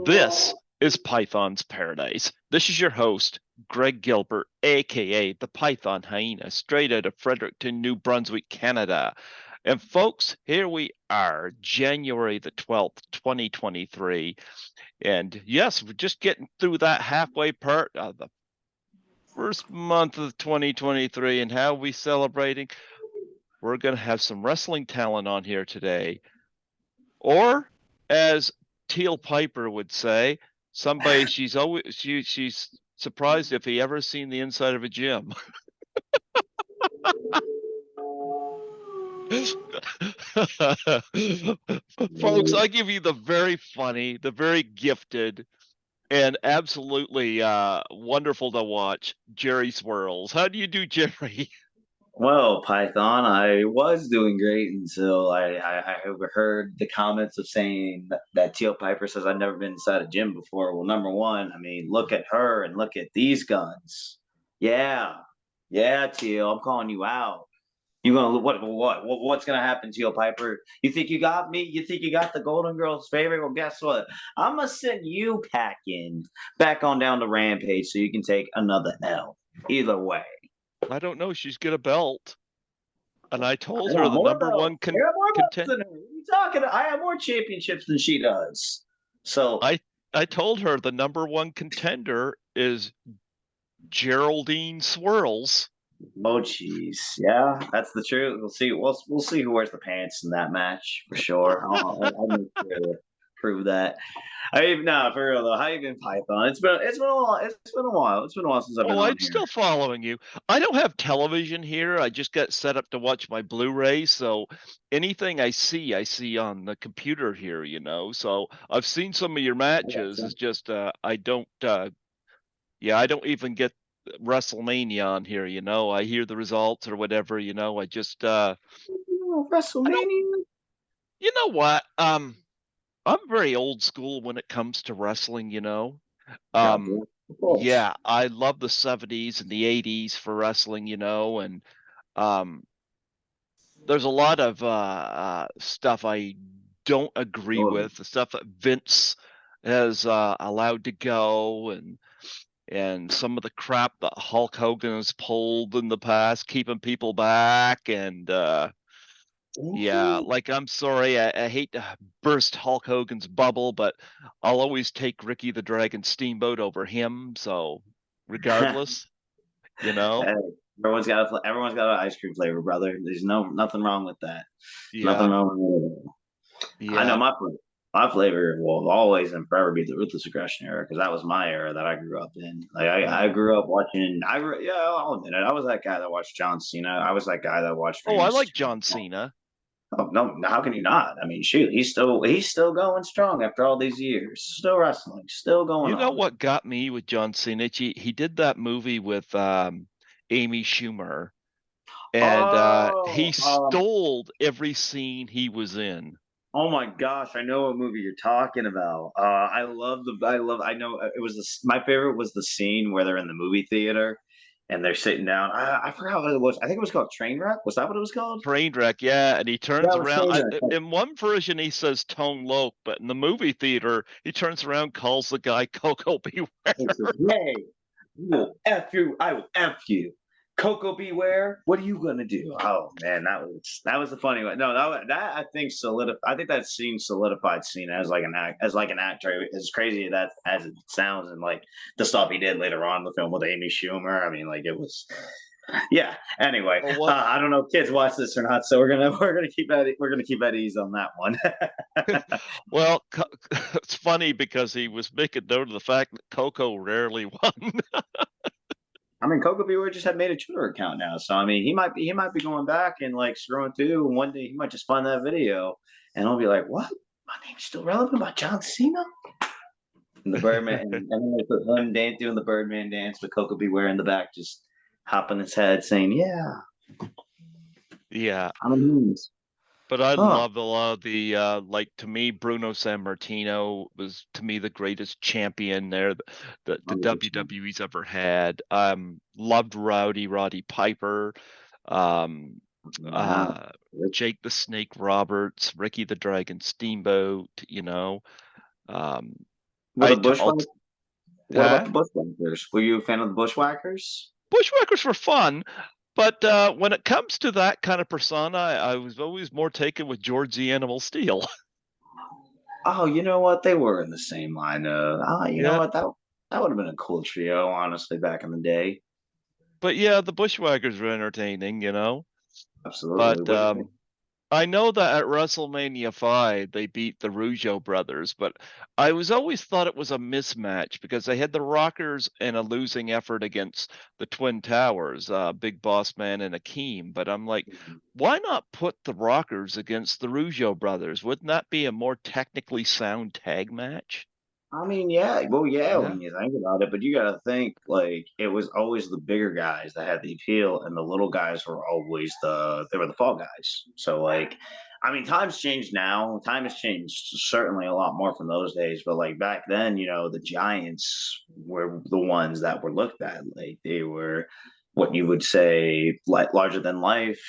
This is Python's Paradise. This is your host, Greg Gilbert, aka the Python Hyena, straight out of Fredericton, New Brunswick, Canada. And folks, here we are, January the 12th, 2023. And yes, we're just getting through that halfway part of the first month of 2023. And how are we celebrating? We're going to have some wrestling talent on here today. Or, as Teal Piper would say, somebody she's surprised if he ever seen the inside of a gym. Folks, I give you the very funny, the very gifted, and absolutely wonderful to watch, Jerry Swirlz. How do you do, Jerry? Well, Python, I was doing great until I overheard the comments of saying that Teal Piper says I've never been inside a gym before. Well, number one, I mean, look at her and look at these guns. Yeah, yeah, Teal, I'm calling you out. You gonna what's gonna happen, Teal Piper? You think you got me? You think you got the Golden Girls' favorite? Well, guess what? I'm gonna send you packing back on down to Rampage so you can take another L. Either way. I don't know. She's got a belt. And I told I her got the more number belts. one I got more belts content. than her. What are you talking? I have more championships than she does. So, I told her the number one contender is Geraldine Swirls. oh jeez, yeah, that's the truth. We'll see. We'll see who wears the pants in that match for sure. I'll make sure to prove that. No, for real though. How you been, Python? It's been a while. It's been a while. It's been a while since I've been Oh, on I'm here. still following you. I don't have television here. I just got set up to watch my Blu-ray, so anything I see on the computer here, you know. So I've seen some of your I matches. gotcha. It's just I don't yeah, I don't even get WrestleMania on here, you know. I hear the results or whatever, you know. I just I don't WrestleMania. you know what? I'm very old school when it comes to wrestling, you know. Gotcha. Um, Of course. yeah, I love the 70s and the 80s for wrestling, you know, and um, there's a lot of stuff I don't agree Oh, with, the stuff that Vince has allowed to go, and some of the crap that Hulk Hogan has pulled in the past, keeping people back, and yeah, like I'm sorry, I hate to burst Hulk Hogan's bubble, but I'll always take Ricky the Dragon Steamboat over him. So regardless, you know, Hey, everyone's got an ice cream flavor, brother. There's nothing wrong with that. Nothing yeah, wrong with it. I know yeah. my flavor will always and forever be the ruthless aggression era because that was my era that I grew up in. Like I Mm. grew up watching. Yeah, I'll admit it. I was that guy that watched John Cena. I was that guy that watched Oh, Rey I like Mysterio. John Cena. Oh no, how can you not? I mean, shoot, he's still going strong after all these years. Still wrestling, still going You know on. what got me with John Cena? He did that movie with Amy Schumer, and he Oh, stole every scene he was in. oh my gosh, I know what movie you're talking about. I know my favorite was the scene where they're in the movie theater and they're sitting down. I forgot what it was. I think it was called Trainwreck. Was that what it was called? Trainwreck, yeah, and he Yeah, turns it was around. Trainwreck. In one version, he says Tone Loc, but in the movie theater, he turns around, calls the guy Coco Beware. He says, "Hey, I will F you. Coco Beware, what are you gonna do?" Oh man, that was the funny one. No, that I think I think that scene solidified Cena as like an actor. As crazy that as it sounds, and like the stuff he did later on in the film with Amy Schumer. I mean, like it was. Yeah. Anyway, Oh, what? I don't know if kids watch this or not, so we're gonna keep at ease on that one. Well, it's funny because he was making note of the fact that Coco rarely won. I mean, Coco Beware just had made a Twitter account now, so I mean, he might be going back and like scrolling through, and one day he might just find that video, and he'll be like, "What? My name's still relevant by John Cena?" And the Birdman, and then they put him doing the Birdman dance with Coco Beware in the back, just hopping his head, saying, "Yeah, Yeah, I'm a memes." but I Huh? love a lot of the like to me, Bruno Sammartino was to me the greatest champion there that the 100%. WWE's ever had. Loved Roddy Piper. Um, Yeah. uh, Jake the Snake Roberts, Ricky the Dragon Steamboat, you know. Um, Were I the told, What about huh? the Bushwhackers? Were you a fan of the Bushwhackers? Bushwhackers were fun, but when it comes to that kind of persona, I was always more taken with George the Animal Steel. Oh, you know what? They were in the same line of. Ah, you know Yeah, what? That would have been a cool trio, honestly, back in the day. but yeah, the Bushwhackers were entertaining, you know. Absolutely. But What do you think? I know that at WrestleMania 5 they beat the Rougeau brothers, but I was always thought it was a mismatch because they had the Rockers in a losing effort against the Twin Towers, Big Boss Man and Akeem. But I'm like, why not put the Rockers against the Rougeau brothers? Wouldn't that be a more technically sound tag match? I mean, yeah, well, yeah, Yeah, when you think about it, but you got to think like it was always the bigger guys that had the appeal, and the little guys were always they were the fall guys. So, like, I mean, times changed now. Time has changed certainly a lot more from those days, but like back then, the Giants were the ones that were looked at like they were what you would say like larger than life,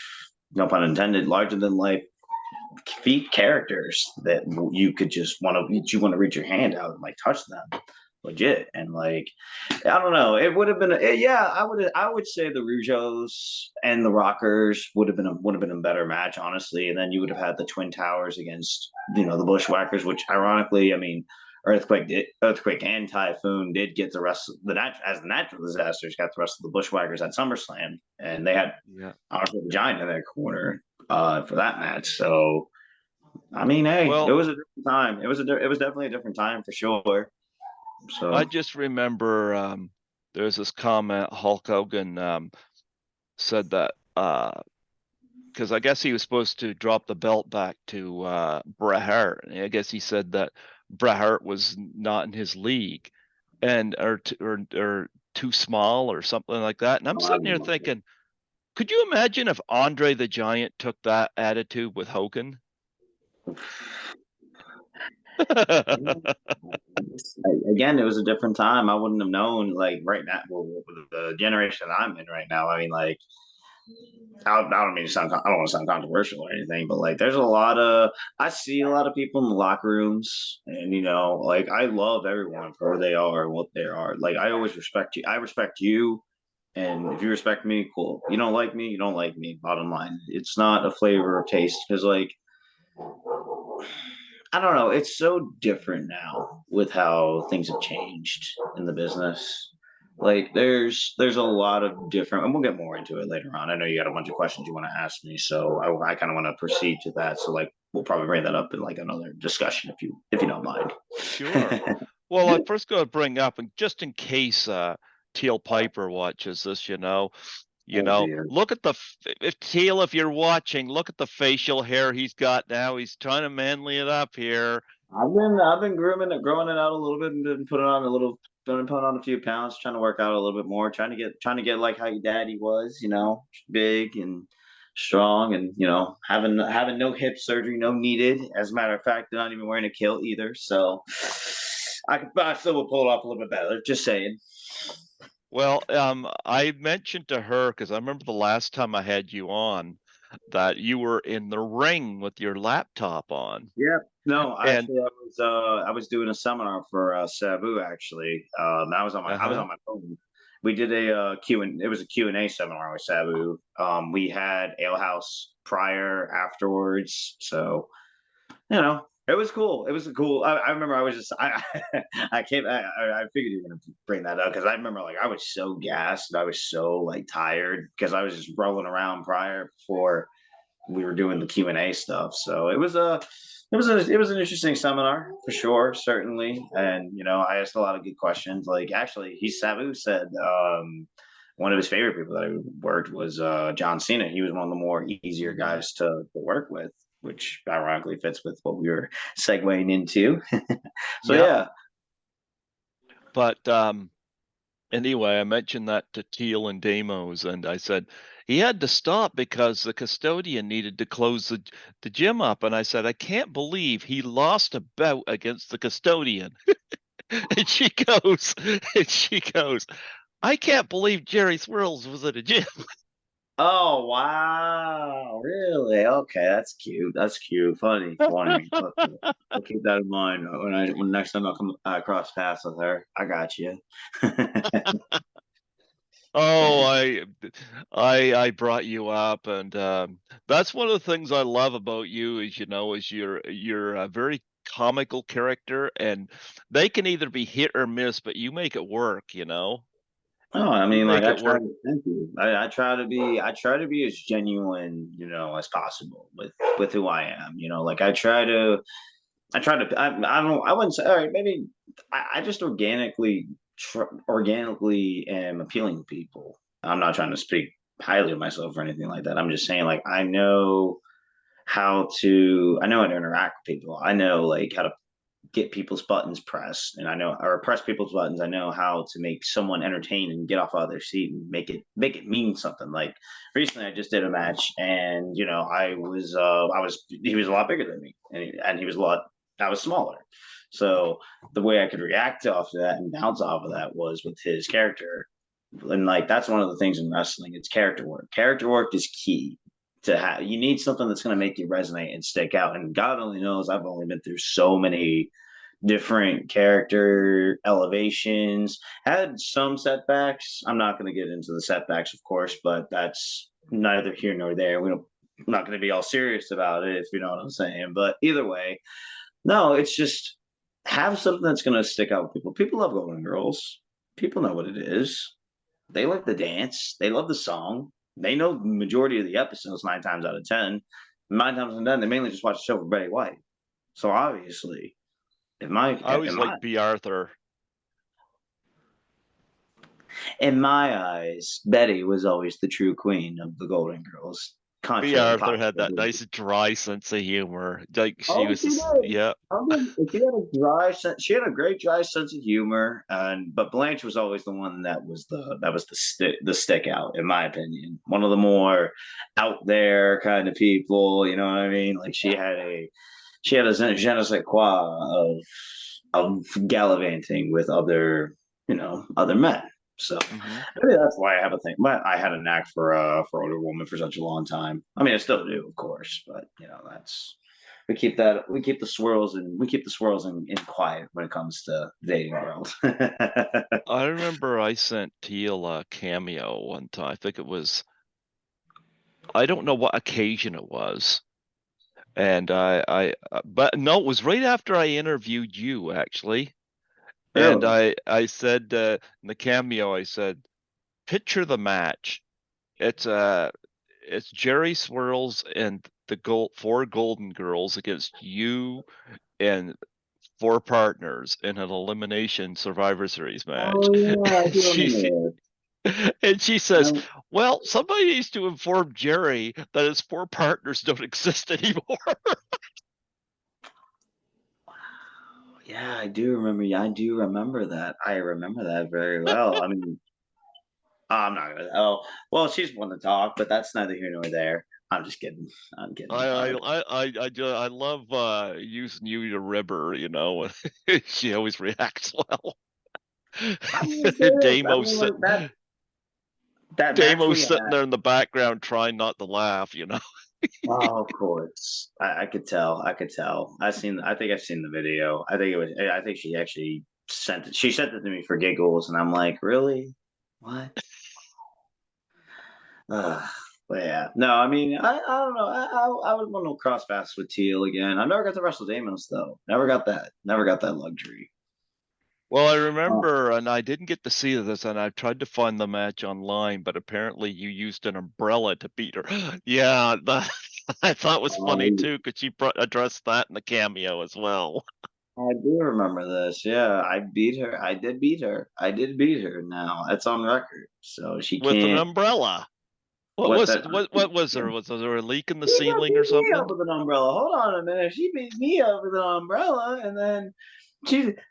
no pun intended, larger than life feat characters that you want to reach your hand out and like touch them legit. And like I don't know, it would have been yeah, I would say the Rougeos and the Rockers would have been a better match, honestly. And then you would have had the Twin Towers against the Bushwhackers, which ironically, I mean, Earthquake and Typhoon did get the rest of as the natural disasters got the rest of the Bushwhackers at SummerSlam, and they had yeah. honestly the Giant in their corner for that match. So I mean, hey, it Well, was a different time. It was definitely a different time for sure. I So just remember there's this comment Hulk Hogan said that because I guess he was supposed to drop the belt back to Bret Hart. And I guess he said that Bret Hart was not in his league and or too small or something like that. And I'm sitting here thinking, could you imagine if Andre the Giant took that attitude with Hogan? again, it was a different time. I wouldn't have known like right now, well, with the generation I'm in right now. I mean, like I don't mean to sound, I don't want to sound controversial or anything, but like there's a lot of I see a lot of people in the locker rooms, and like I love everyone for who they are and what they are. Like I always respect you. I respect you. And if you respect me, cool. You don't like me, you don't like me. Bottom line, it's not a flavor or taste because, like, I don't know. It's so different now with how things have changed in the business. Like, there's a lot of different, and we'll get more into it later on. I know you got a bunch of questions you want to ask me, so I kind of want to proceed to that. So, like, we'll probably bring that up in like another discussion if you don't mind. Sure. Well, I first got to bring up, and just in case Teal Piper watches this, Oh dear. look at if Teal, if you're watching, look at the facial hair he's got now. He's trying to manly it up here. I've been growing it out a little bit, and been putting on a few pounds, trying to work out a little bit more, trying to get like how your daddy was, big and strong, and having no hip surgery, no needed. As a matter of fact, they're not even wearing a kilt either, so I still will pull it off a little bit better. Just saying. Well, I mentioned to her because I remember the last time I had you on that you were in the ring with your laptop on, Yeah. No, and actually, I was doing a seminar for Sabu. Actually, I was uh-huh. on my phone. We did a it was a Q&A seminar with Sabu. We had Ale House prior, afterwards, so it was cool. It was a cool. I remember I was just I figured you were gonna bring that up because I remember like I was so gassed. I was so like tired because I was just rolling around prior before we were doing the Q&A stuff. So it was an interesting seminar for sure, certainly. And I asked a lot of good questions. Like actually, he Sabu said one of his favorite people that I worked was John Cena. He was one of the more easier Mhm. guys to work with, which ironically fits with what we were segueing into. So Yep. yeah. But anyway, I mentioned that to Teal and Damos, and I said he had to stop because the custodian needed to close the gym up. And I said, I can't believe he lost a bout against the custodian. And and she goes, I can't believe Jerry Swirls was at a gym. Oh wow, really? Okay, that's cute. That's cute. Funny, funny. Okay. I'll keep that in mind when next time I come cross paths with her. I got you. Oh, I brought you up, and that's one of the things I love about you is is you're a very comical character, and they can either be hit or miss, but you make it work. Oh, I You mean, like make I it try work. to thank you. I try to be as genuine, as possible with who I am. Like I wouldn't say, all right, maybe I just organically am appealing to people. I'm not trying to speak highly of myself or anything like that. I'm just saying, like, I know how to interact with people. I know, like, how to get people's buttons pressed, and I know, or press people's buttons. I know how to make someone entertain and get off of their seat and make it mean something. Like recently, I just did a match, and he was a lot bigger than me, and he was a lot I was smaller. So the way I could react off of that and bounce off of that was with his character. And like that's one of the things in wrestling, it's character work. Character work is key to have. You need something that's going to make you resonate and stick out. And God only knows, I've only been through so many different character elevations, had some setbacks. I'm not going to get into the setbacks, of course, but that's neither here nor there. I'm not going to be all serious about it, if you know what I'm saying. But either way, no, it's just have something that's going to stick out with people. People love Golden Girls. People know what it is. They like the dance. They love the song. They know the majority of the episodes 9 times out of 10. 9 times out of 10, they mainly just watch the show for Betty White. So obviously, I always in my like B. Arthur. in my eyes, Betty was always the true queen of the Golden Girls, B. contrary to Arthur had popular that belief. nice dry sense of humor. Like she Oh, was she just, did. yeah. She had a dry sense. She had a great dry sense of humor, and but Blanche was always the one that was the stick out, in my opinion. One of the more out there kind of people. You know what I mean? Like she had a je ne sais quoi of gallivanting with other men. So Hmm. maybe that's why I have a thing. But I had a knack for older women for such a long time. I mean, I still do, of course, but that's we keep the swirls in quiet when it comes to dating world. I remember I sent Teal a cameo one time. I think it was, I don't know what occasion it was. And but no, it was right after I interviewed you, actually. And Really? I said, in the cameo, I said, picture the match. It's it's Jerry Swirls and the four Golden Girls against you and four partners in an elimination Survivor Series match. Oh yeah, I And do remember that. she says, "Well, somebody needs to inform Jerry that his four partners don't exist anymore." Yeah, I do remember. Yeah, I do remember that. I remember that very well. I mean, I'm not gonna. Oh, well, she's one to talk, but that's neither here nor there. I'm just kidding. I'm kidding. I love using you to rib her, she always reacts well. I mean, it is. I Damo's mean, like sitting that match Damo's we sitting had. there in the background trying not to laugh. Oh, of course. I could tell. I could tell. I think I've seen the video. I think she actually sent it. She sent it to me for giggles, and I'm like, really? What? Uh, but yeah. No, I mean, I don't know. I would want to cross paths with Teal again. I never got to wrestle Damos though. Never got that. Never got that luxury. Well, I Uh, remember, and I didn't get to see this, and I tried to find the match online, but apparently you used an umbrella to beat her. Yeah, I thought was funny I too, because she addressed that in the cameo as well. I do remember this. Yeah, I beat her. I did beat her. I did beat her. Now it's on record, so she With an can't. umbrella. What What was that? it? What was there? Was there a leak in the She done ceiling or beat me something? up with an umbrella. Hold on a minute. She beat me up with an umbrella, and then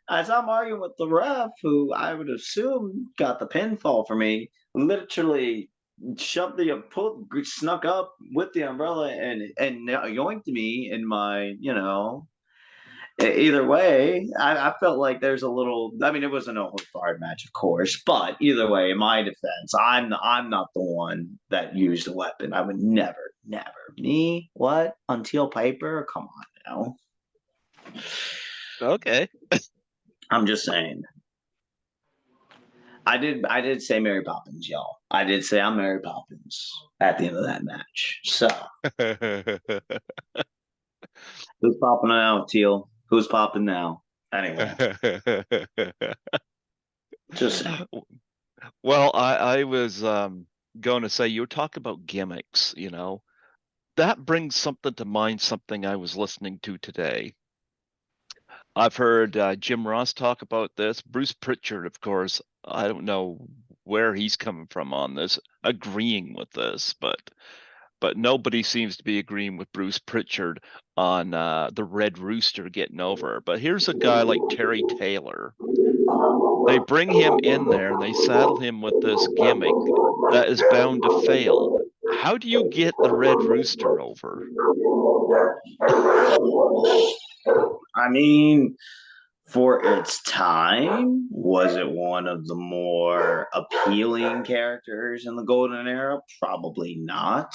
as I'm arguing with the ref, who I would assume got the pinfall for me, literally snuck up with the umbrella and yoinked me in my, Either way, I felt like there's a little. I mean, it wasn't a hard match, of course, but either way, in my defense, I'm not the one that used a weapon. I would never, never. Me? What? On Teal Piper? Come on now. Okay. I'm just saying. I did say Mary Poppins, y'all. I did say I'm Mary Poppins at the end of that match. So who's popping now, Teal? Who's popping now? Anyway, just saying. Well, I was going to say you were talking about gimmicks, That brings something to mind, something I was listening to today. I've heard Jim Ross talk about this. Bruce Pritchard, of course, I don't know where he's coming from on this, agreeing with this, but nobody seems to be agreeing with Bruce Pritchard on the Red Rooster getting over. But here's a guy like Terry Taylor. They bring him in there and they saddle him with this gimmick that is bound to fail. How do you get the Red Rooster over? I mean, for its time, was it one of the more appealing characters in the Golden Era? Probably not.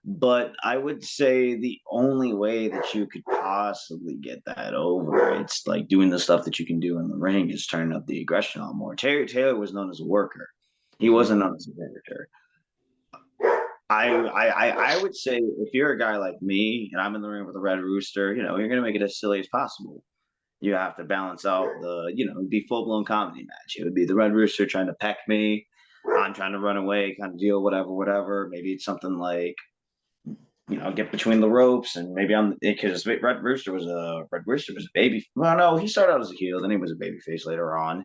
But I would say the only way that you could possibly get that over, it's like doing the stuff that you can do in the ring, is turning up the aggression on more. Terry Taylor was known as a worker. He Mhm. wasn't known as a character. I would say if you're a guy like me and I'm in the ring with a Red Rooster, you're gonna make it as silly as possible. You have to balance out it'd be full blown comedy match. It would be the Red Rooster trying to peck me. I'm trying to run away, kind of deal, whatever, whatever. Maybe it's something like, get between the ropes, and maybe I'm because Red Rooster was a baby. Well, no, he started out as a heel, then he was a baby face later on.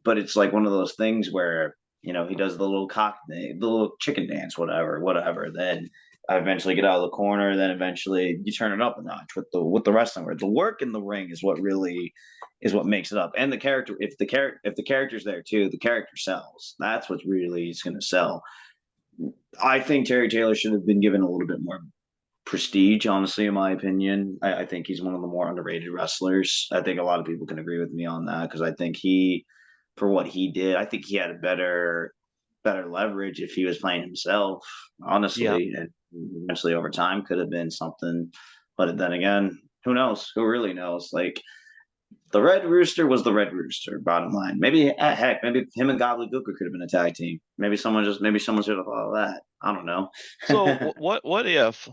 But it's like one of those things where he does the little cock thing, the little chicken dance, whatever, whatever. Then I eventually get out of the corner. Then eventually you turn it up a notch with the wrestling. Where the work in the ring is what really is what makes it up, and the character. If the character's there too, the character sells. That's what really is going to sell. I think Terry Taylor should have been given a little bit more prestige, honestly, in my opinion. I think he's one of the more underrated wrestlers. I think a lot of people can agree with me on that because I think for what he did, I think he had a better leverage if he was playing himself, Yeah. honestly, and eventually over time could have been something. But then again, who knows? Who really knows? Like the Red Rooster was the Red Rooster. Bottom line, maybe heck, maybe him and Gobbledygooker could have been a tag team. Maybe someone should have thought of that. I don't know. So what if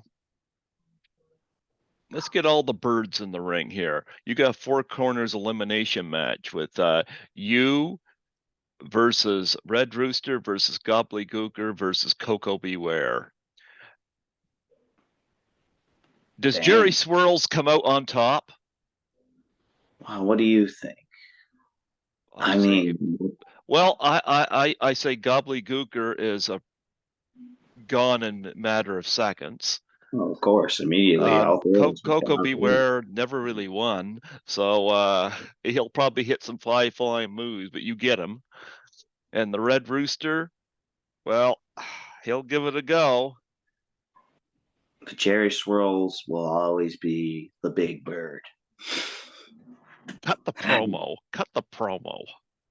let's get all the birds in the ring here. You got four corners elimination match with you versus Red Rooster versus Gobbledygooker versus Coco Beware. Does Jerry Dang. Swirlz come out on top? Wow, what do you think? I I say, mean, well, I say Gobbledygooker is gone in a matter of seconds. well, of course, immediately all three of us would Coco come out. Beware never really won, so he'll probably hit some flying moves, but you get him. And the Red Rooster, well, he'll give it a go. Jerry Swirls will always be the big bird. Cut the promo. Cut the promo.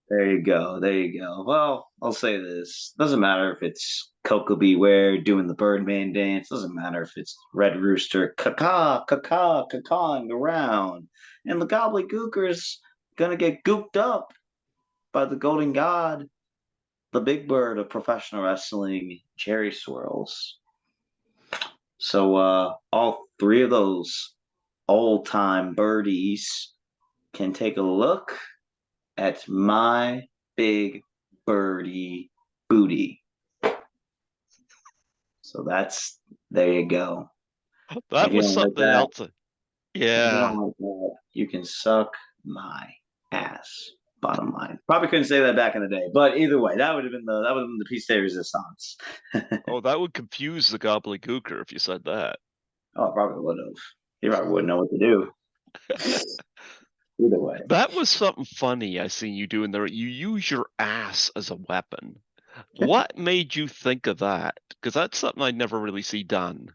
There you go. There you go. Well, I'll say this. Doesn't matter if it's Coco Beware doing the Birdman dance. Doesn't matter if it's Red Rooster cawing around. And the Gobbledygooker's gonna get gooped up by the Golden God, the big bird of professional wrestling, Jerry Swirls. So all three of those old time birdies can take a look at my big birdie booty. So there you go. That If you was don't like something that, else. if you Yeah. don't like that, you can suck my ass. Bottom line. Probably couldn't say that back in the day, but either way, that would have been the piece de resistance. Oh, that would confuse the gobbledygooker if you said that. Oh, I probably would have. He probably wouldn't know what to do. Either way. That was something funny I seen you doing there. You use your ass as a weapon. What made you think of that? Because that's something I'd never really see done.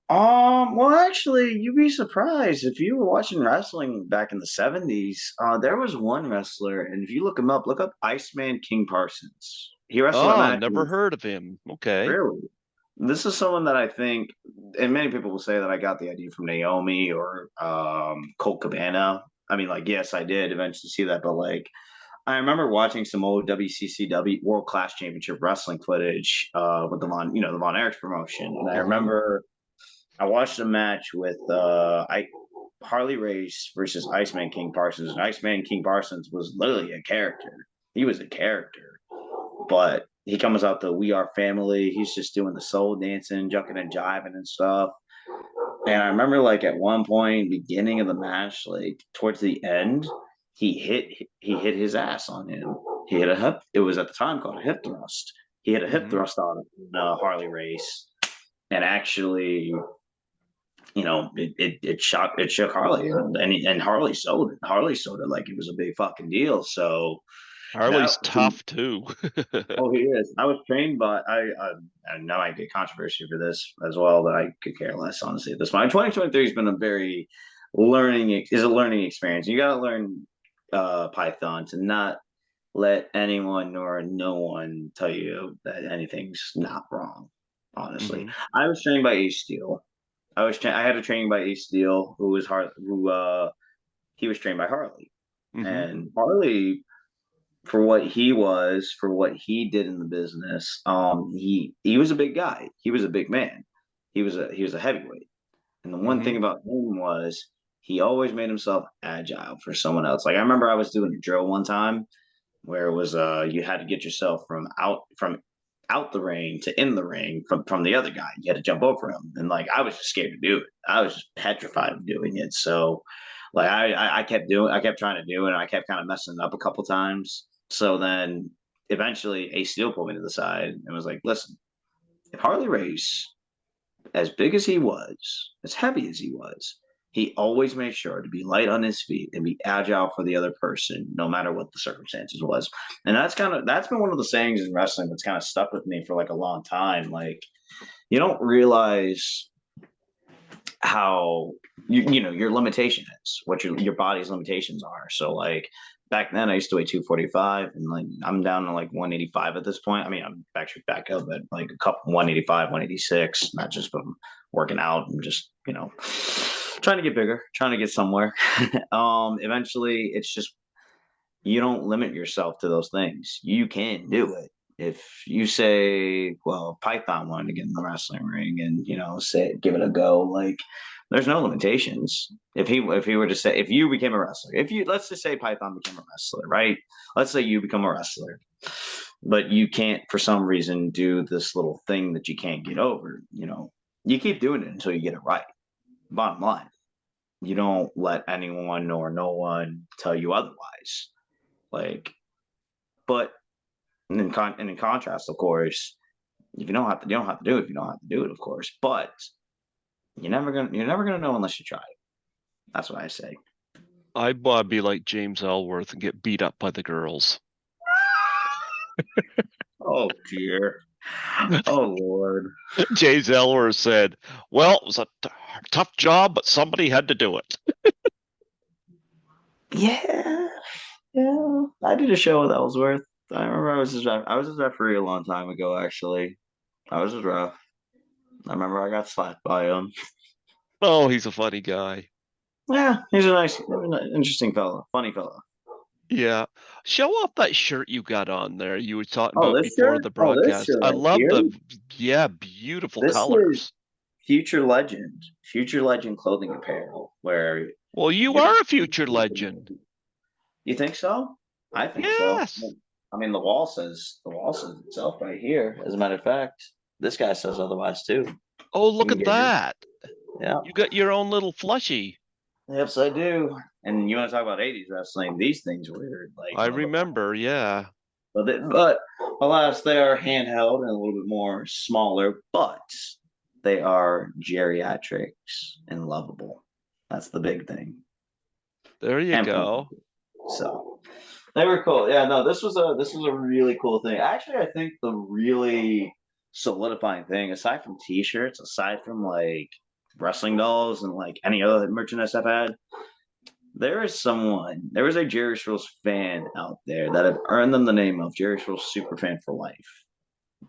Well, actually, you'd be surprised if you were watching wrestling back in the 70s. There was one wrestler, and if you look him up, look up Iceman King Parsons. He wrestled a Oh, match never with, heard of him. Okay. really. This is someone that I think, and many people will say that I got the idea from Naomi or Colt Cabana. I mean, like, yes, I did eventually see that, but like, I remember watching some old WCCW World Class Championship Wrestling footage with the Von Erichs promotion, and I Mm-hmm. remember I watched a match with I Harley Race versus Iceman King Parsons, and Iceman King Parsons was literally a character. He was a character, but he comes out the We Are Family. He's just doing the soul dancing, jumping and jiving and stuff. And I remember like at one point, beginning of the match, like towards the end, he hit his ass on him. He hit a hip. It was at the time called a hip thrust. He hit a hip Mm-hmm. thrust on Harley Race, and actually, it shook Harley, and Harley sold it. Harley sold it like it was a big fucking deal. So that Harley's to tough too. Oh, he is. I was trained by I know I get controversy for this as well, but I could care less honestly at this point. 2023 has been a very learning experience. You got to learn Python to not let anyone nor no one tell you that anything's not wrong. Honestly, Mm-hmm. I was trained by Ace Steel. I had a training by Ace Steel, who he was trained by Harley, Mm-hmm. and Harley, for what he was, for what he did in the business, he was a big guy. He was a big man. He was a heavyweight. And the one Mm-hmm. thing about him was he always made himself agile for someone else. Like I remember I was doing a drill one time where it was you had to get yourself from out the ring to in the ring from the other guy. You had to jump over him. And like I was just scared to do it. I was just petrified of doing it. So like I kept trying to do it and I kept kind of messing it up a couple times. So then eventually Ace Steel pulled me to the side and was like, listen, if Harley Race, as big as he was, as heavy as he was, he always made sure to be light on his feet and be agile for the other person, no matter what the circumstances was. And that's been one of the sayings in wrestling that's kind of stuck with me for like a long time. Like you don't realize how your limitation is, what your body's limitations are. So like back then I used to weigh 245 and like I'm down to like 185 at this point. I mean I'm actually back up at like a couple 185, 186, not just from working out and just, trying to get bigger, trying to get somewhere. Eventually it's just you don't limit yourself to those things. You can do it. If you say, well, Python wanted to get in the wrestling ring and, say give it a go, like there's no limitations. If he were to say if you became a wrestler, if you let's just say Python became a wrestler, right? Let's say you become a wrestler, but you can't for some reason do this little thing that you can't get over, you keep doing it until you get it right. Bottom line. You don't let anyone or no one tell you otherwise. Like, but and in contrast, of course, if you don't have to do it. If you don't have to do it, of course. But you're never gonna know unless you try it. That's what I say. I'd want to be like James Ellsworth and get beat up by the girls. Oh dear. Oh Lord. James Ellsworth said, "Well, it was a tough job, but somebody had to do it." Yeah, yeah. I did a show with Ellsworth. I remember I was his referee a long time ago. Actually, I was his ref. I remember I got slapped by him. Oh, he's a funny guy. Yeah, he's a nice, interesting fellow, funny fellow. Yeah. Show off that shirt you got on there you were talking Oh, about this before shirt. the Oh, this broadcast. shirt I right love here. yeah, beautiful This is colors. Future Legend clothing apparel. Where Well, you you're, are a future legend. you think so? I think so. Yes. I mean, the wall says itself right here. As a matter of fact, this guy says otherwise too. Oh, You look can at get your that. Yeah. You got your own little plushie. Yes, I do. And you want to talk about '80s wrestling? These things were like I one of the remember, yeah. but alas, they are handheld and a little bit more smaller, but they are geriatrics and lovable. That's the big thing. There you And go. so they were cool. Yeah, no, this was a really cool thing. Actually, I think the really solidifying thing, aside from t-shirts, aside from like wrestling dolls and like any other merchandise I've had, there is a Jerry Swirlz fan out there that have earned them the name of Jerry Swirlz super fan for life.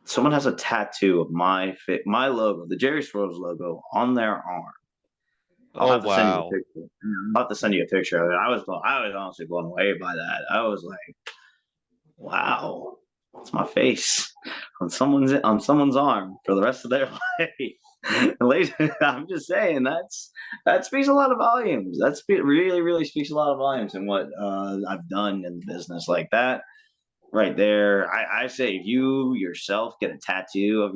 Someone has a tattoo of my logo, the Jerry Swirlz logo, on their arm. I'll Oh have to send you a wow. picture. I'll have to send you a picture of it. I was honestly blown away by that. I was like, wow, that's my face on someone's arm for the rest of their life. I'm just saying that speaks a lot of volumes. Really, really speaks a lot of volumes in what I've done in the business like that. Right there, I say if you yourself get a tattoo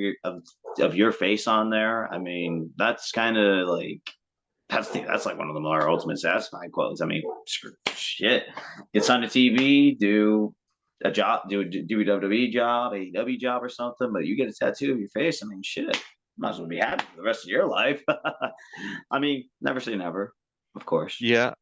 of your face on there, I mean that's kind of like that's like one of the more ultimate satisfying quotes. I mean, shit, get on the TV, do a job, do a WWE job, AEW job, or something, but you get a tattoo of your face. I mean, shit, might as well be happy for the rest of your life. I mean, never say never, of course. Yeah.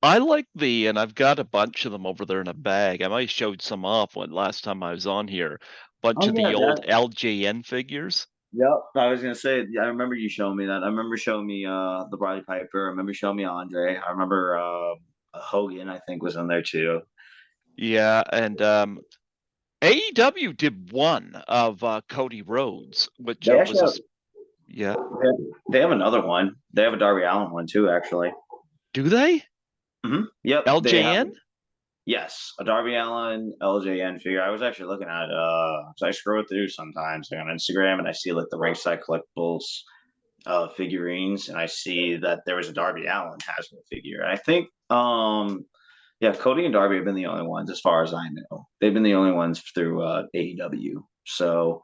And I've got a bunch of them over there in a bag. I might have showed some off when last time I was on here. Bunch Oh of yeah, the old that. LJN figures. Yep. I was gonna say, I remember you showing me that. I remember showing me the Brodie Piper. I remember showing me Andre. I remember Hogan, I think, was in there too. Yeah, and AEW did one of Cody Rhodes, which They was actually a have, yeah. they have another one. They have a Darby Allen one too, actually. Do they? Yep, they have. LJN? Yes, a Darby Allen LJN figure. I was actually looking at so I scroll through sometimes like, on Instagram and I see like the ringside collectibles figurines and I see that there was a Darby Allen Hasbro figure. I think yeah, Cody and Darby have been the only ones as far as I know. They've been the only ones through AEW. So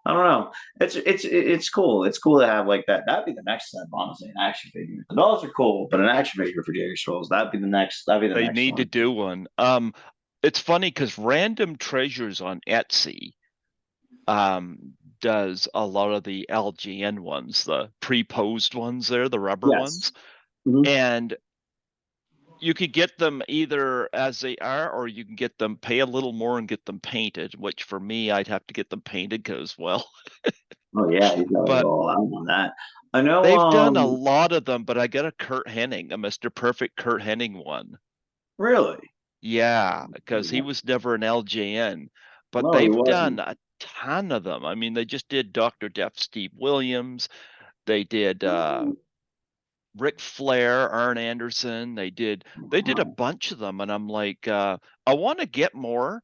I don't know. It's cool. It's cool to have like that. That'd be the next step, honestly. An action figure. The dolls are cool, but an action figure for Jerry Strolls. That'd be the next. That'd be the They next need to one. do one. It's funny because Random Treasures on Etsy does a lot of the LGN ones, the pre-posed ones there, the rubber Yes. ones. Mhm. And you could get them either as they are, or you can get them, pay a little more and get them painted, which for me, I'd have to get them painted because, well, Oh yeah, he's got to but go all out on that. I know. they've done a lot of them, but I got a Kurt Hennig, a Mr. Perfect Kurt Hennig one. Really? Yeah, because he was never an LJN, but No, he they've done wasn't. a ton of them. I mean, they just did Dr. Death Steve Williams. They did Ric Flair, Arn Anderson. They did a bunch of them, and I'm like, I want to get more,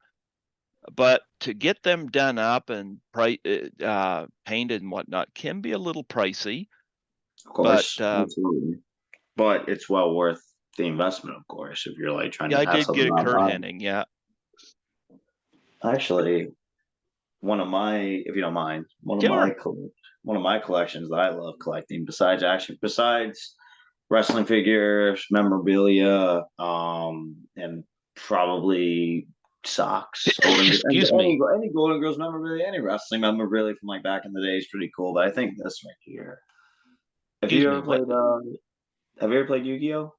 but to get them done up and painted and whatnot can be a little pricey. Of But course, absolutely. But it's well worth the investment, of course, if you're like trying yeah, to I have did something get a on Kurt body. Hennig. Yeah, Actually, one of my, if you don't mind, sure. one of my collections that I love collecting, besides wrestling figures, memorabilia, and probably socks, Excuse me. any Golden Girls memorabilia, any wrestling memorabilia from like back in the day is pretty cool. But I think this right here. Have Excuse you me. ever What? played? Have you ever played Yu-Gi-Oh?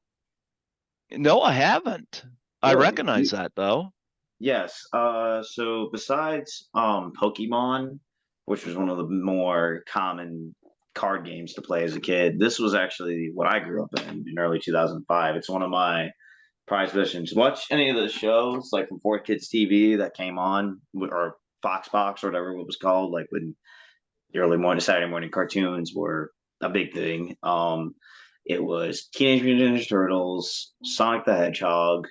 No, I haven't. I Really? recognize that though. Yes. So besides Pokemon, which was one of the more common card games to play as a kid, this was actually what I grew up in early 2005. It's one of my prized possessions. Watch any of the shows like from 4 Kids TV that came on or Fox Box or whatever it was called, like when the early morning Saturday morning cartoons were a big thing. It was Teenage Mutant Ninja Turtles, Sonic the Hedgehog,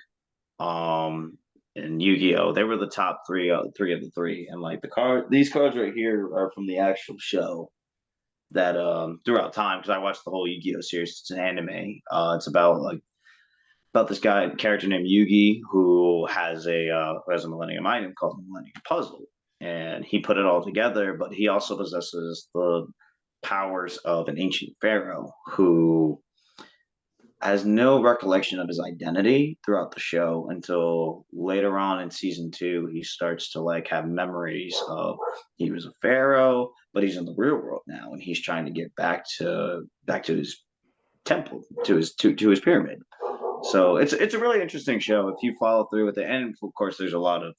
um, and Yu-Gi-Oh. They were the top three of the three. And like these cards right here are from the actual show that throughout time because I watched the whole Yu-Gi-Oh series. It's an anime. It's about this guy character named Yugi who has a Millennium item called the Millennium Puzzle, and he put it all together. But he also possesses the powers of an ancient pharaoh who has no recollection of his identity throughout the show until later on in season 2 he starts to like have memories of he was a pharaoh but he's in the real world now and he's trying to get back to his temple to his pyramid. So it's a really interesting show if you follow through with it, and of course there's a lot of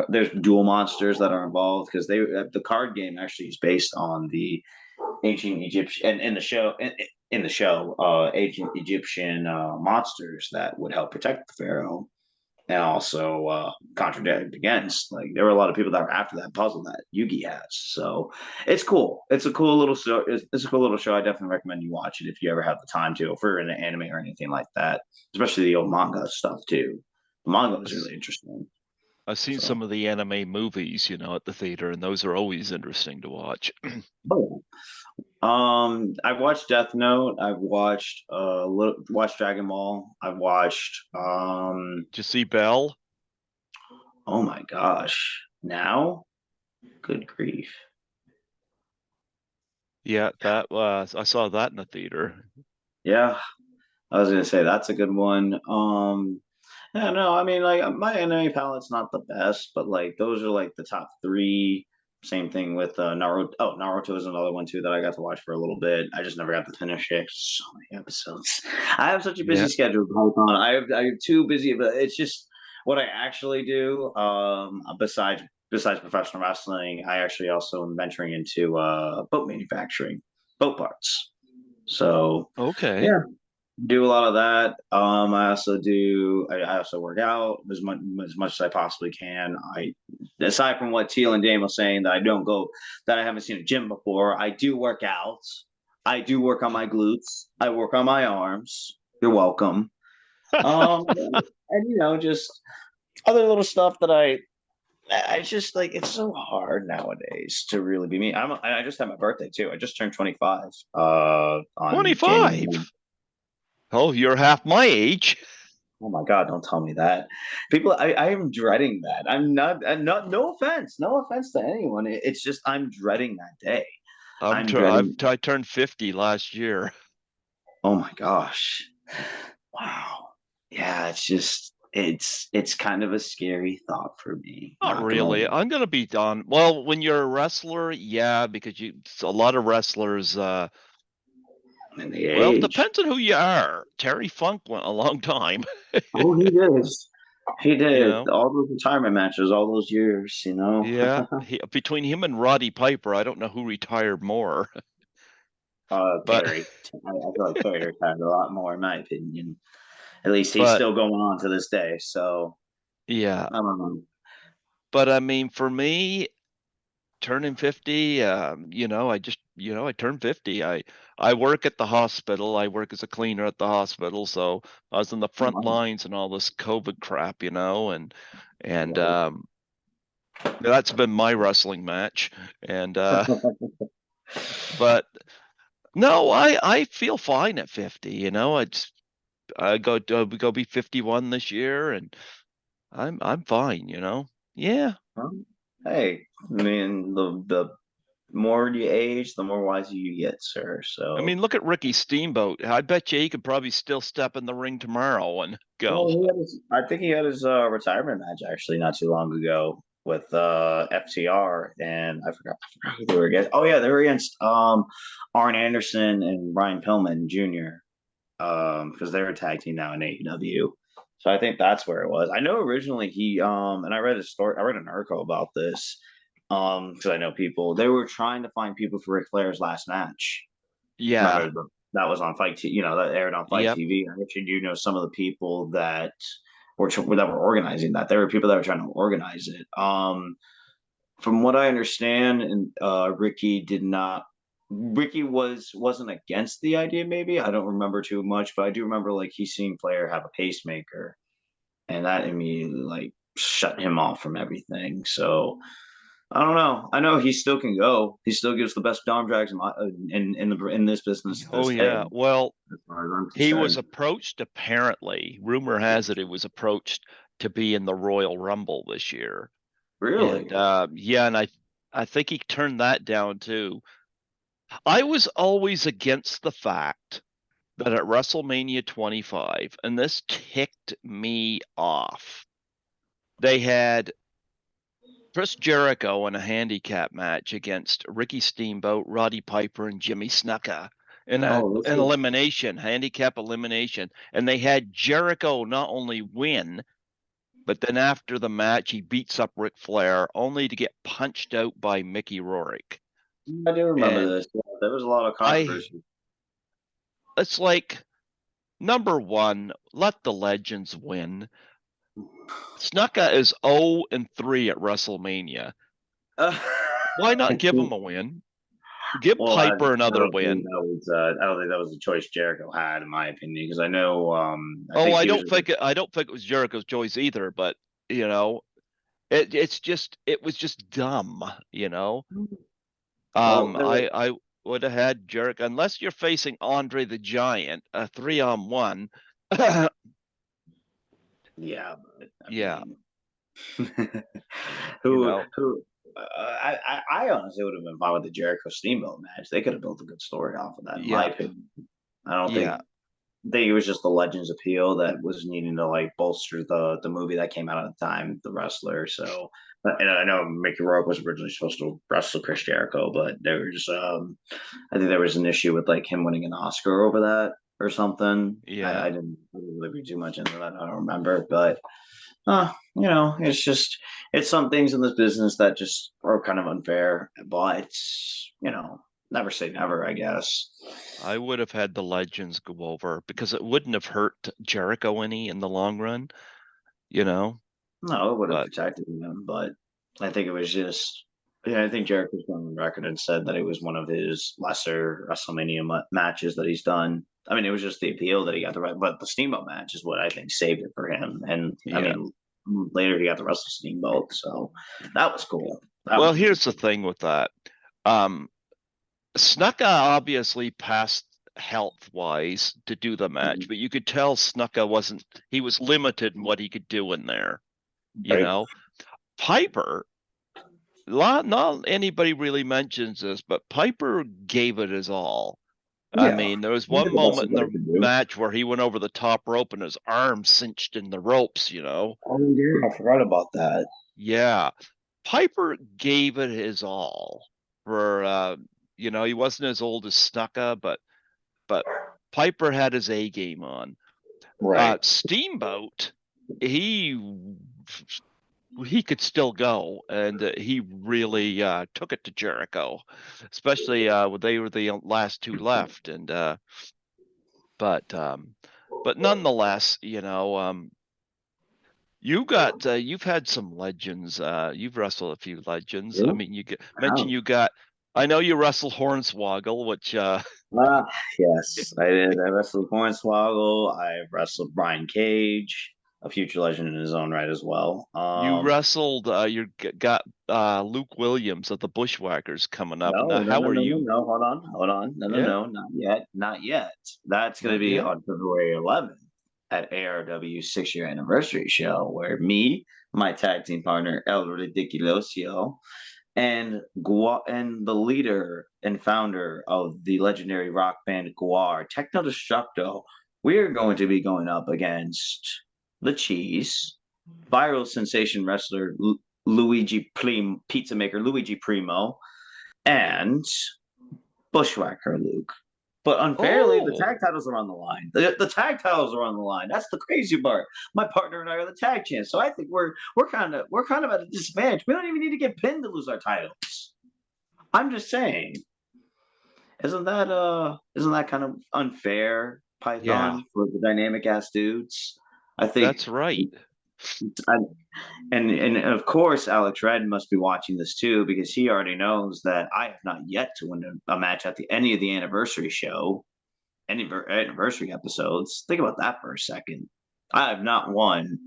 there's dual monsters that are involved because they the card game actually is based on the ancient Egyptian and in the show, ancient Egyptian monsters that would help protect the pharaoh and also contradict against. Like there were a lot of people that were after that puzzle that Yugi has. So it's cool. It's a cool little show. It's a cool little show. I definitely recommend you watch it if you ever have the time to, if you're into anime or anything like that, especially the old manga stuff too. The manga is really interesting. I've seen So, some of the anime movies, at the theater, and those are always interesting to watch. oh, I've watched Death Note. I've watched watched Dragon Ball. I've watched Did you see Belle? oh my gosh. Now? Good grief. Yeah, that was I saw that in the theater. Yeah, I was gonna say that's a good one. Yeah, no, I mean like my anime palette's not the best, but like those are like the top three. Same thing with Naruto. Oh, Naruto is another one too that I got to watch for a little bit. I just never got to finish it. So many episodes. I have such a busy Yeah. schedule, Python. I have too busy, but it's just what I actually do. Besides professional wrestling, I actually also am venturing into boat manufacturing, boat parts. So Okay. yeah, do a lot of that. I also do. I also work out as much as I possibly can. I aside from what Teal and Dame was saying that I don't go that I haven't seen a gym before. I do work out. I do work on my glutes. I work on my arms. You're welcome. Um, and just other little stuff that I just like. It's so hard nowadays to really be me. I just had my birthday too. I just turned 25. On January. 25. Oh, you're half my age. Oh my God, don't tell me that. People, I am dreading that. I'm not, no offense, no offense to anyone. It's just, I'm dreading that day. I'm dreading, I turned 50 last year. oh my gosh. Wow. Yeah, it's kind of a scary thought for me. Not Not gonna really. lie. I'm gonna be done. Well, when you're a wrestler, yeah, because a lot of wrestlers, And the well, age. depends on who you are. Terry Funk went a long time, Oh, he did. He you did. know. All those retirement matches, all those years, Yeah, between him and Roddy Piper, I don't know who retired more, but Terry. I feel like Terry retired a lot more, in my opinion. At least he's but still going on to this day. So yeah, I don't know. but I mean, for me, turning 50, I turned 50. I work at the hospital. I work as a cleaner at the hospital, so I was in the Oh front my. lines and all this COVID crap, and Right. that's been my wrestling match. And but no, I feel fine at 50, I go be 51 this year, and I'm fine. Yeah. Hey, I mean the more you age, the more wiser you get, sir. I So mean, look at Ricky Steamboat. I bet you he could probably still step in the ring tomorrow and well, go. I think he had his retirement match actually not too long ago with FTR, and I forgot who they were against. Oh yeah, they were against Arn Anderson and Ryan Pillman Jr. Because they're a tag team now in AEW. So I think that's where it was. I know originally he and I read a story, I read an article about this because I know people they were trying to find people for Ric Flair's last match. Yeah. Remember that was on Fight TV, that aired on Fight Yep. TV. I actually do know some of the people that were organizing that. There were people that were trying to organize it. From what I understand, and Ricky did not. Ricky wasn't against the idea. Maybe I don't remember too much, but I do remember like he seen Flair have a pacemaker, and that immediately like shut him off from everything. So I don't know. I know he still can go. He still gives the best arm drags in this business to Oh this day, yeah. Well, as far as I'm he was concerned. approached apparently. Rumor has it he was approached to be in the Royal Rumble this year. And Really? yeah, and I think he turned that down too. I was always against the fact that at WrestleMania 25, and this ticked me off. They had Chris Jericho in a handicap match against Ricky Steamboat, Roddy Piper, and Jimmy Snuka in Oh, this an was elimination, handicap elimination. And they had Jericho not only win, but then after the match, he beats up Ric Flair only to get punched out by Mickey Rourke. I do remember And this. Yeah, there was a lot of I controversy. it's like number one, let the legends win. Snuka is 0-3 at WrestleMania. Why not give him a win? Give Well, Piper I another don't think win. that was. I don't think that was the choice Jericho had, in my opinion, because I know. I Oh, think he was. I don't think it was Jericho's choice either, but you know, it was just dumb, you know. Well, I would have had Jericho unless you're facing Andre the Giant, a 3-on-1. yeah, but I Yeah, mean, you know. who? I honestly would have been fine with the Jericho Steamboat match. They could have built a good story off of that, in my Yeah, opinion. I don't yeah, think it was just the Legends appeal that was needing to like bolster the movie that came out at the time, the wrestler. So, and I know Mickey Rourke was originally supposed to wrestle Chris Jericho, but I think there was an issue with like him winning an Oscar over that or something. yeah. I didn't really read too much into that. I don't remember, but it's some things in this business that just are kind of unfair, but never say never, I guess. I would have had the legends go over because it wouldn't have hurt Jericho any in the long run, you know. No, it would have But protected him, but I think it was just, yeah, I think Jericho's gone on record and said that it was one of his lesser WrestleMania matches that he's done. I mean, it was just the appeal that he got the right, but the Steamboat match is what I think saved it for him. And I yeah. mean, later he got the Wrestle Steamboat, so that was cool. That Well, was really here's the cool. thing with that. Um, Snuka obviously passed health wise to do the match, but you could tell Snuka wasn't, he was limited in what he could do in there, you Right? know. Piper, not anybody really mentions this, but Piper gave it his all. I Yeah, mean, there was he one did the best moment of in what he the could do. match where he went over the top rope and his arm cinched in the ropes, you know. Oh yeah, I forgot about that. Yeah. Piper gave it his all for he wasn't as old as Snuka, but Piper had his A game on. Right. Steamboat, he he could still go, and he really took it to Jericho, especially when they were the last two left. And but but nonetheless, you've had some legends. You've wrestled a few legends. I Yeah. mean, mentioned Wow. you got. I know you wrestled Hornswoggle, which Ah, yes, I did. I wrestled Hornswoggle. I wrestled Brian Cage, a future legend in his own right as well. you wrestled. You got Luke Williams of the Bushwhackers coming up. No, Now, no, how no, are no, no, you? no. Hold on. No, no, Yeah, no, not yet, not yet. That's going to not be yet. on February 11th at ARW's 6 year anniversary show, where me, my tag team partner El Ridiculosio, and the leader and founder of the legendary rock band Guar, Techno Destructo, we are going to be going up against the Cheese, viral sensation wrestler Pizza maker Luigi Primo, and Bushwhacker Luke. But unfairly, the Oh, tag titles are on the line. The tag titles are on the line. That's the crazy part. My partner and I are the tag champs, so I think we're kind of at a disadvantage. We don't even need to get pinned to lose our titles. I'm just saying, isn't that kind of unfair, yeah, Python, for the dynamic ass dudes? I think, that's right. I, and of course, Alex Red must be watching this too because he already knows that I have not yet to win a match at any of the anniversary show, any anniversary episodes. Think about that for a second. I have not won.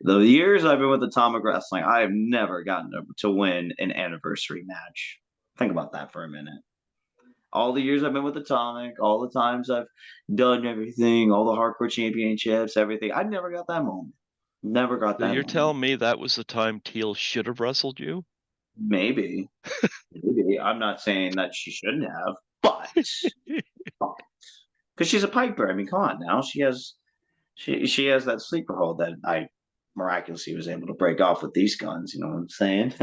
The years I've been with Atomic Wrestling, I have never gotten to win an anniversary match. Think about that for a minute. All the years I've been with Atomic, all the times I've done everything, all the hardcore championships, everything, I never got that moment. Never got So that you're moment. telling me that was the time Teal should have wrestled you? Maybe, maybe. I'm not saying that she shouldn't have, but because she's a Piper. I mean, come on now. She has that sleeper hold that I miraculously was able to break off with these guns. You know what I'm saying?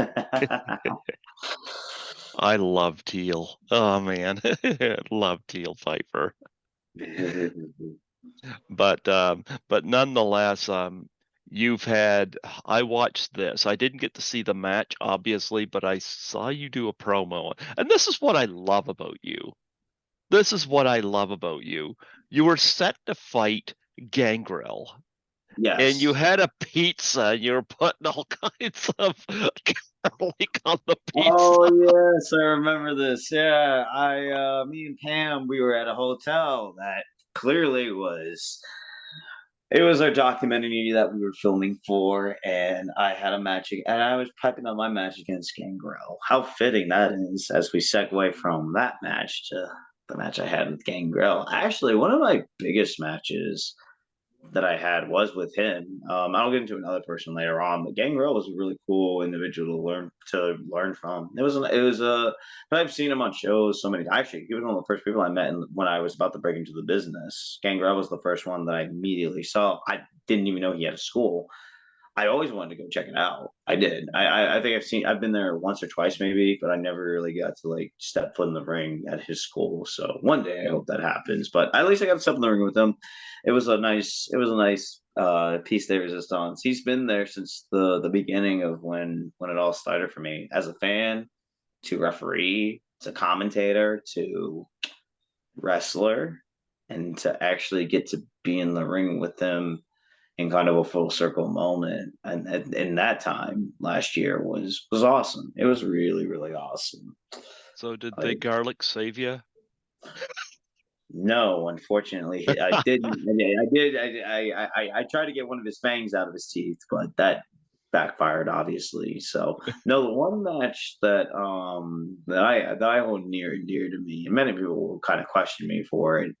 I love Teal. Oh man, love Teal Piper. But nonetheless, You've had, I watched this. I didn't get to see the match, obviously, but I saw you do a promo. And this is what I love about you. This is what I love about you. You were set to fight Gangrel, and you Yes. had a pizza, and you were putting all kinds of garlic on the pizza. Oh yes, I remember this. Yeah, me and Pam, we were at a hotel that clearly was. It was our documentary that we were filming for, and I had a match, and I was piping up my match against Gangrel. How fitting that is as we segue from that match to the match I had with Gangrel. Actually, one of my biggest matches that I had was with him. I'll get into another person later on, but Gangrel was a really cool individual to learn from. But I've seen him on shows so many. Actually, he was one of the first people I met when I was about to break into the business. Gangrel was the first one that I immediately saw. I didn't even know he had a school. I always wanted to go check it out. I did. I think I've been there once or twice maybe, but I never really got to like step foot in the ring at his school. So one day I hope that happens. But at least I got to step in the ring with him. It was a nice piece de resistance. He's been there since the beginning of when it all started for me. As a fan, to referee, to commentator, to wrestler, and to actually get to be in the ring with him in kind of a full circle moment. And in that time last year was awesome. It was really, really awesome. So did the Like, garlic save you? no, unfortunately, I didn't. I did. I tried to get one of his fangs out of his teeth, but that backfired, obviously. So no, the one match that I hold near and dear to me, and many people will kind of question me for it.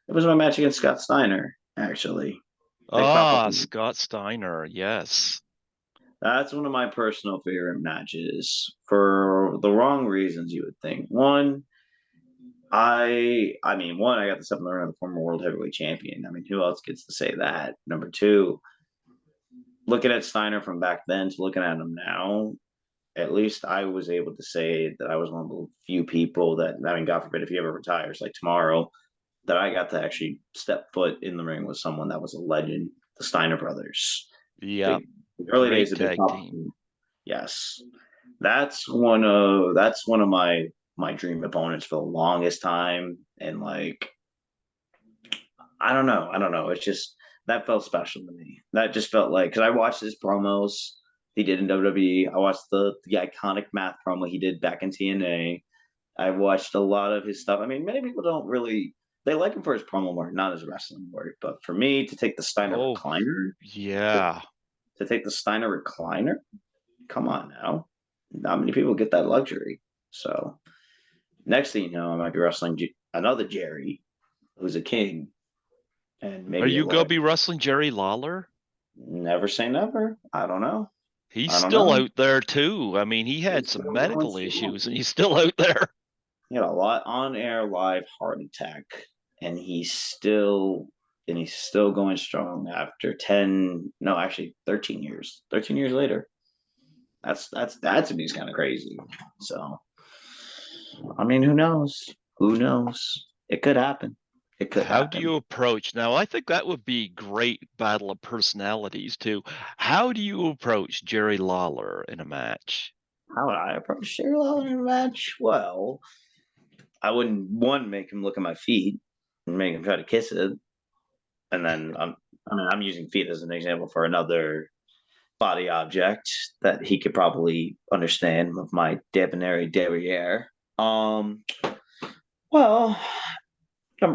It was my match against Scott Steiner, actually. They Ah, probably Scott Steiner, yes. That's one of my personal favorite matches for the wrong reasons, you would think. One, I got the seventh round of the former world heavyweight champion. I mean, who else gets to say that? Number two, looking at Steiner from back then to looking at him now, at least I was able to say that I was one of the few people that, I mean, God forbid if he ever retires, like tomorrow, that I got to actually step foot in the ring with someone that was a legend, the Steiner brothers. Yep. Big the early days Great of Big tag Papa. team. Yes, that's one of my dream opponents for the longest time, and like I don't know. It's just that felt special to me. That just felt like because I watched his promos he did in WWE. I watched the iconic math promo he did back in TNA. I watched a lot of his stuff. I mean, many people don't really they like him for his promo work, not his wrestling work. But for me to take the Steiner Oh, recliner, to, yeah. to take the Steiner recliner, come on now. Not many people get that luxury. So next thing you know, I might be wrestling another Jerry, who's a king, and Are maybe a you gonna legend. be wrestling Jerry Lawler? Never say never. I don't know. He's I don't still know. out there too. I mean, he had He's some still going medical strong. issues and he's still out there. He had a lot on air live heart attack, and he's still going strong after 10, no, actually 13 years. 13 years later. That to me is kind of crazy. So I mean, who knows? Who knows? It could happen. It could How do happen. you approach? Now, I think that would be great battle of personalities too. How do you approach Jerry Lawler in a match? How would I approach Sherry Lawler in a match? Well, I wouldn't one make him look at my feet and make him try to kiss it, and then I'm using feet as an example for another body object that he could probably understand of my debonair derriere. Well,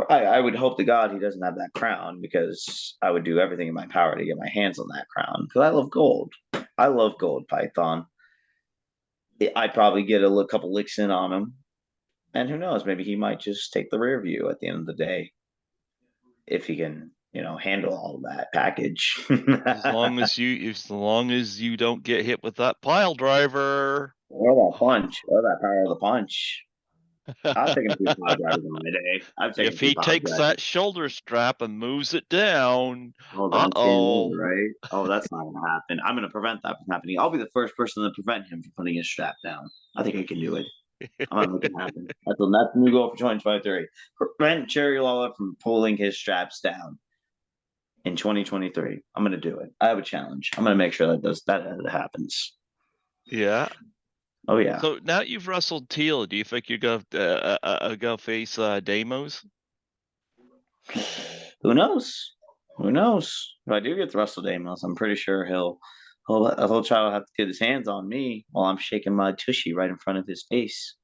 I would hope to God he doesn't have that crown because I would do everything in my power to get my hands on that crown because I love gold. I love gold, Python. I'd probably get a couple licks in on him, and who knows? Maybe he might just take the rear view at the end of the day if he can, handle all of that package. As long as you don't get hit with that pile driver. Or that punch, or that power of the punch. I've taken a few power drivers in my day. I've taken a If few he power takes drivers. that shoulder strap and moves it down, Oh, then I'm game over, uh-oh. right? Oh, that's not gonna happen. I'm gonna prevent that from happening. I'll be the first person to prevent him from putting his strap down. I think I can do it. I'm gonna make it happen. That's the new goal for 2023. Prevent Jerry Lawler from pulling his straps down in 2023. I'm gonna do it. I have a challenge. I'm gonna make sure that happens. Yeah. Oh yeah. So now you've wrestled Teal. Do you think you're gonna face Damos? Who knows? Who knows? If I do get the Russell Damos, I'm pretty sure he'll try to have to get his hands on me while I'm shaking my tushy right in front of his face.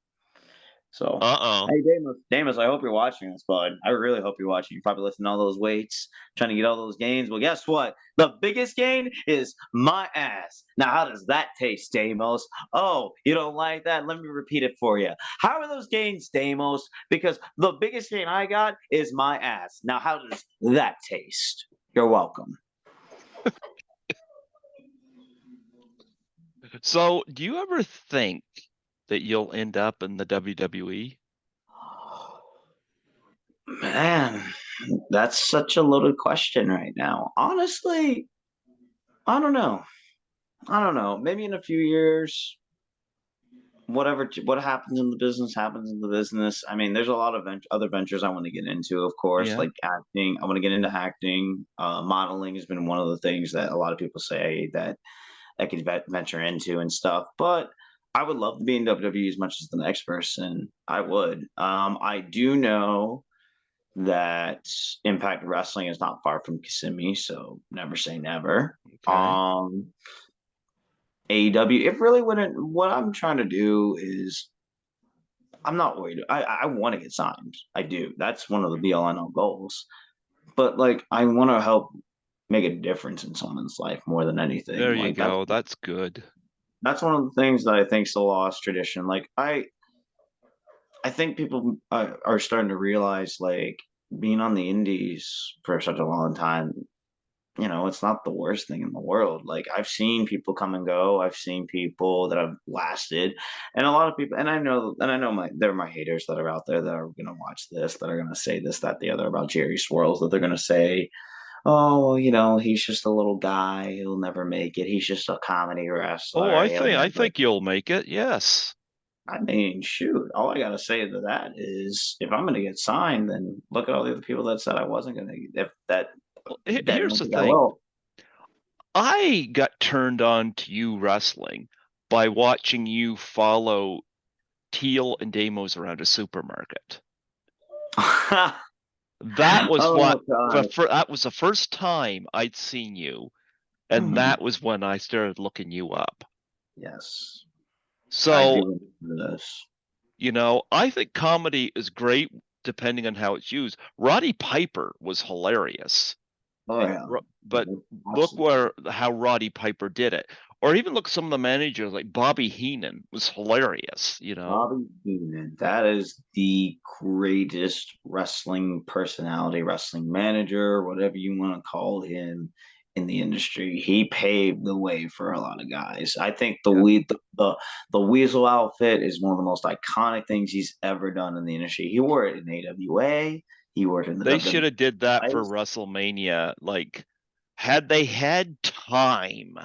So, Uh-oh. hey, Damus, I hope you're watching this, bud. I really hope you're watching. You're probably lifting all those weights, trying to get all those gains. Well, guess what? The biggest gain is my ass. Now, how does that taste, Damos? Oh, you don't like that? Let me repeat it for you. How are those gains, Damos? Because the biggest gain I got is my ass. Now, how does that taste? You're welcome. So do you ever think that you'll end up in the WWE? Man, that's such a loaded question right now. Honestly, I don't know. I don't know. Maybe in a few years, what happens in the business happens in the business. I mean, there's a lot of other ventures I want to get into, of course, Yeah. like acting. I want to get into acting. Modeling has been one of the things that a lot of people say that I could venture into and stuff. But I would love to be in WWE as much as the next person. I would. I do know that Impact Wrestling is not far from Kissimmee, so never say never. Okay. AEW, it really wouldn't. What I'm trying to do is, I'm not worried. I want to get signed. I do. That's one of the be all end all goals. But like, I want to help make a difference in someone's life more than anything. There you Like go. That's good. that's one of the things that I think is a lost tradition. Like I think people are starting to realize like being on the indies for such a long time, it's not the worst thing in the world. Like I've seen people come and go. I've seen people that have lasted, and a lot of people. And I know there are my haters that are out there that are gonna watch this, that are gonna say this, that, the other about Jerry Swirls. That they're gonna say, "Oh, well, he's just a little guy. He'll never make it. He's just a comedy Oh, wrestler. I He'll think I never." think you'll make it. Yes. I mean, shoot. All I gotta say to that is, if I'm gonna get signed, then look at all the other people that said I wasn't gonna. If that Well, that here's don't the think I thing. will. I got turned on to you wrestling by watching you follow Teal and Damos around a supermarket. That was Oh what god. that was the first time I'd seen you, and Mhm. that was when I started looking you up. Yes, I So, do remember this. I think comedy is great depending on how it's used. Roddy Piper was hilarious. Oh yeah, But look absolutely. how Roddy Piper did it. Or even look some of the managers like Bobby Heenan was hilarious. Bobby Heenan, that is the greatest wrestling personality, wrestling manager, whatever you want to call him in the industry. He paved the way for a lot of guys. I think Yeah. the Weasel outfit is one of the most iconic things he's ever done in the industry. He wore it in AWA. He wore it in the They should have did that for WWE. WrestleMania. Like, had they had time,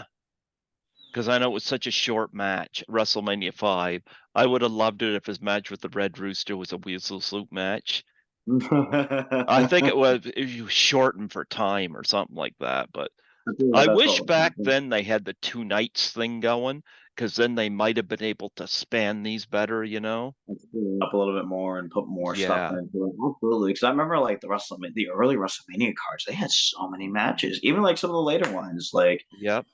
because I know it was such a short match, WrestleMania 5, I would have loved it if his match with the Red Rooster was a Weasel Sloop match. I think it was shortened for time or something like that, but I feel like I that's wish what would back happen. then they had the two nights thing going, because then they might have been able to span these better. Up a little bit more and put more stuff Yeah. into it. Absolutely, because I remember like the early WrestleMania cards. They had so many matches. Even like some of the later ones, like Yep.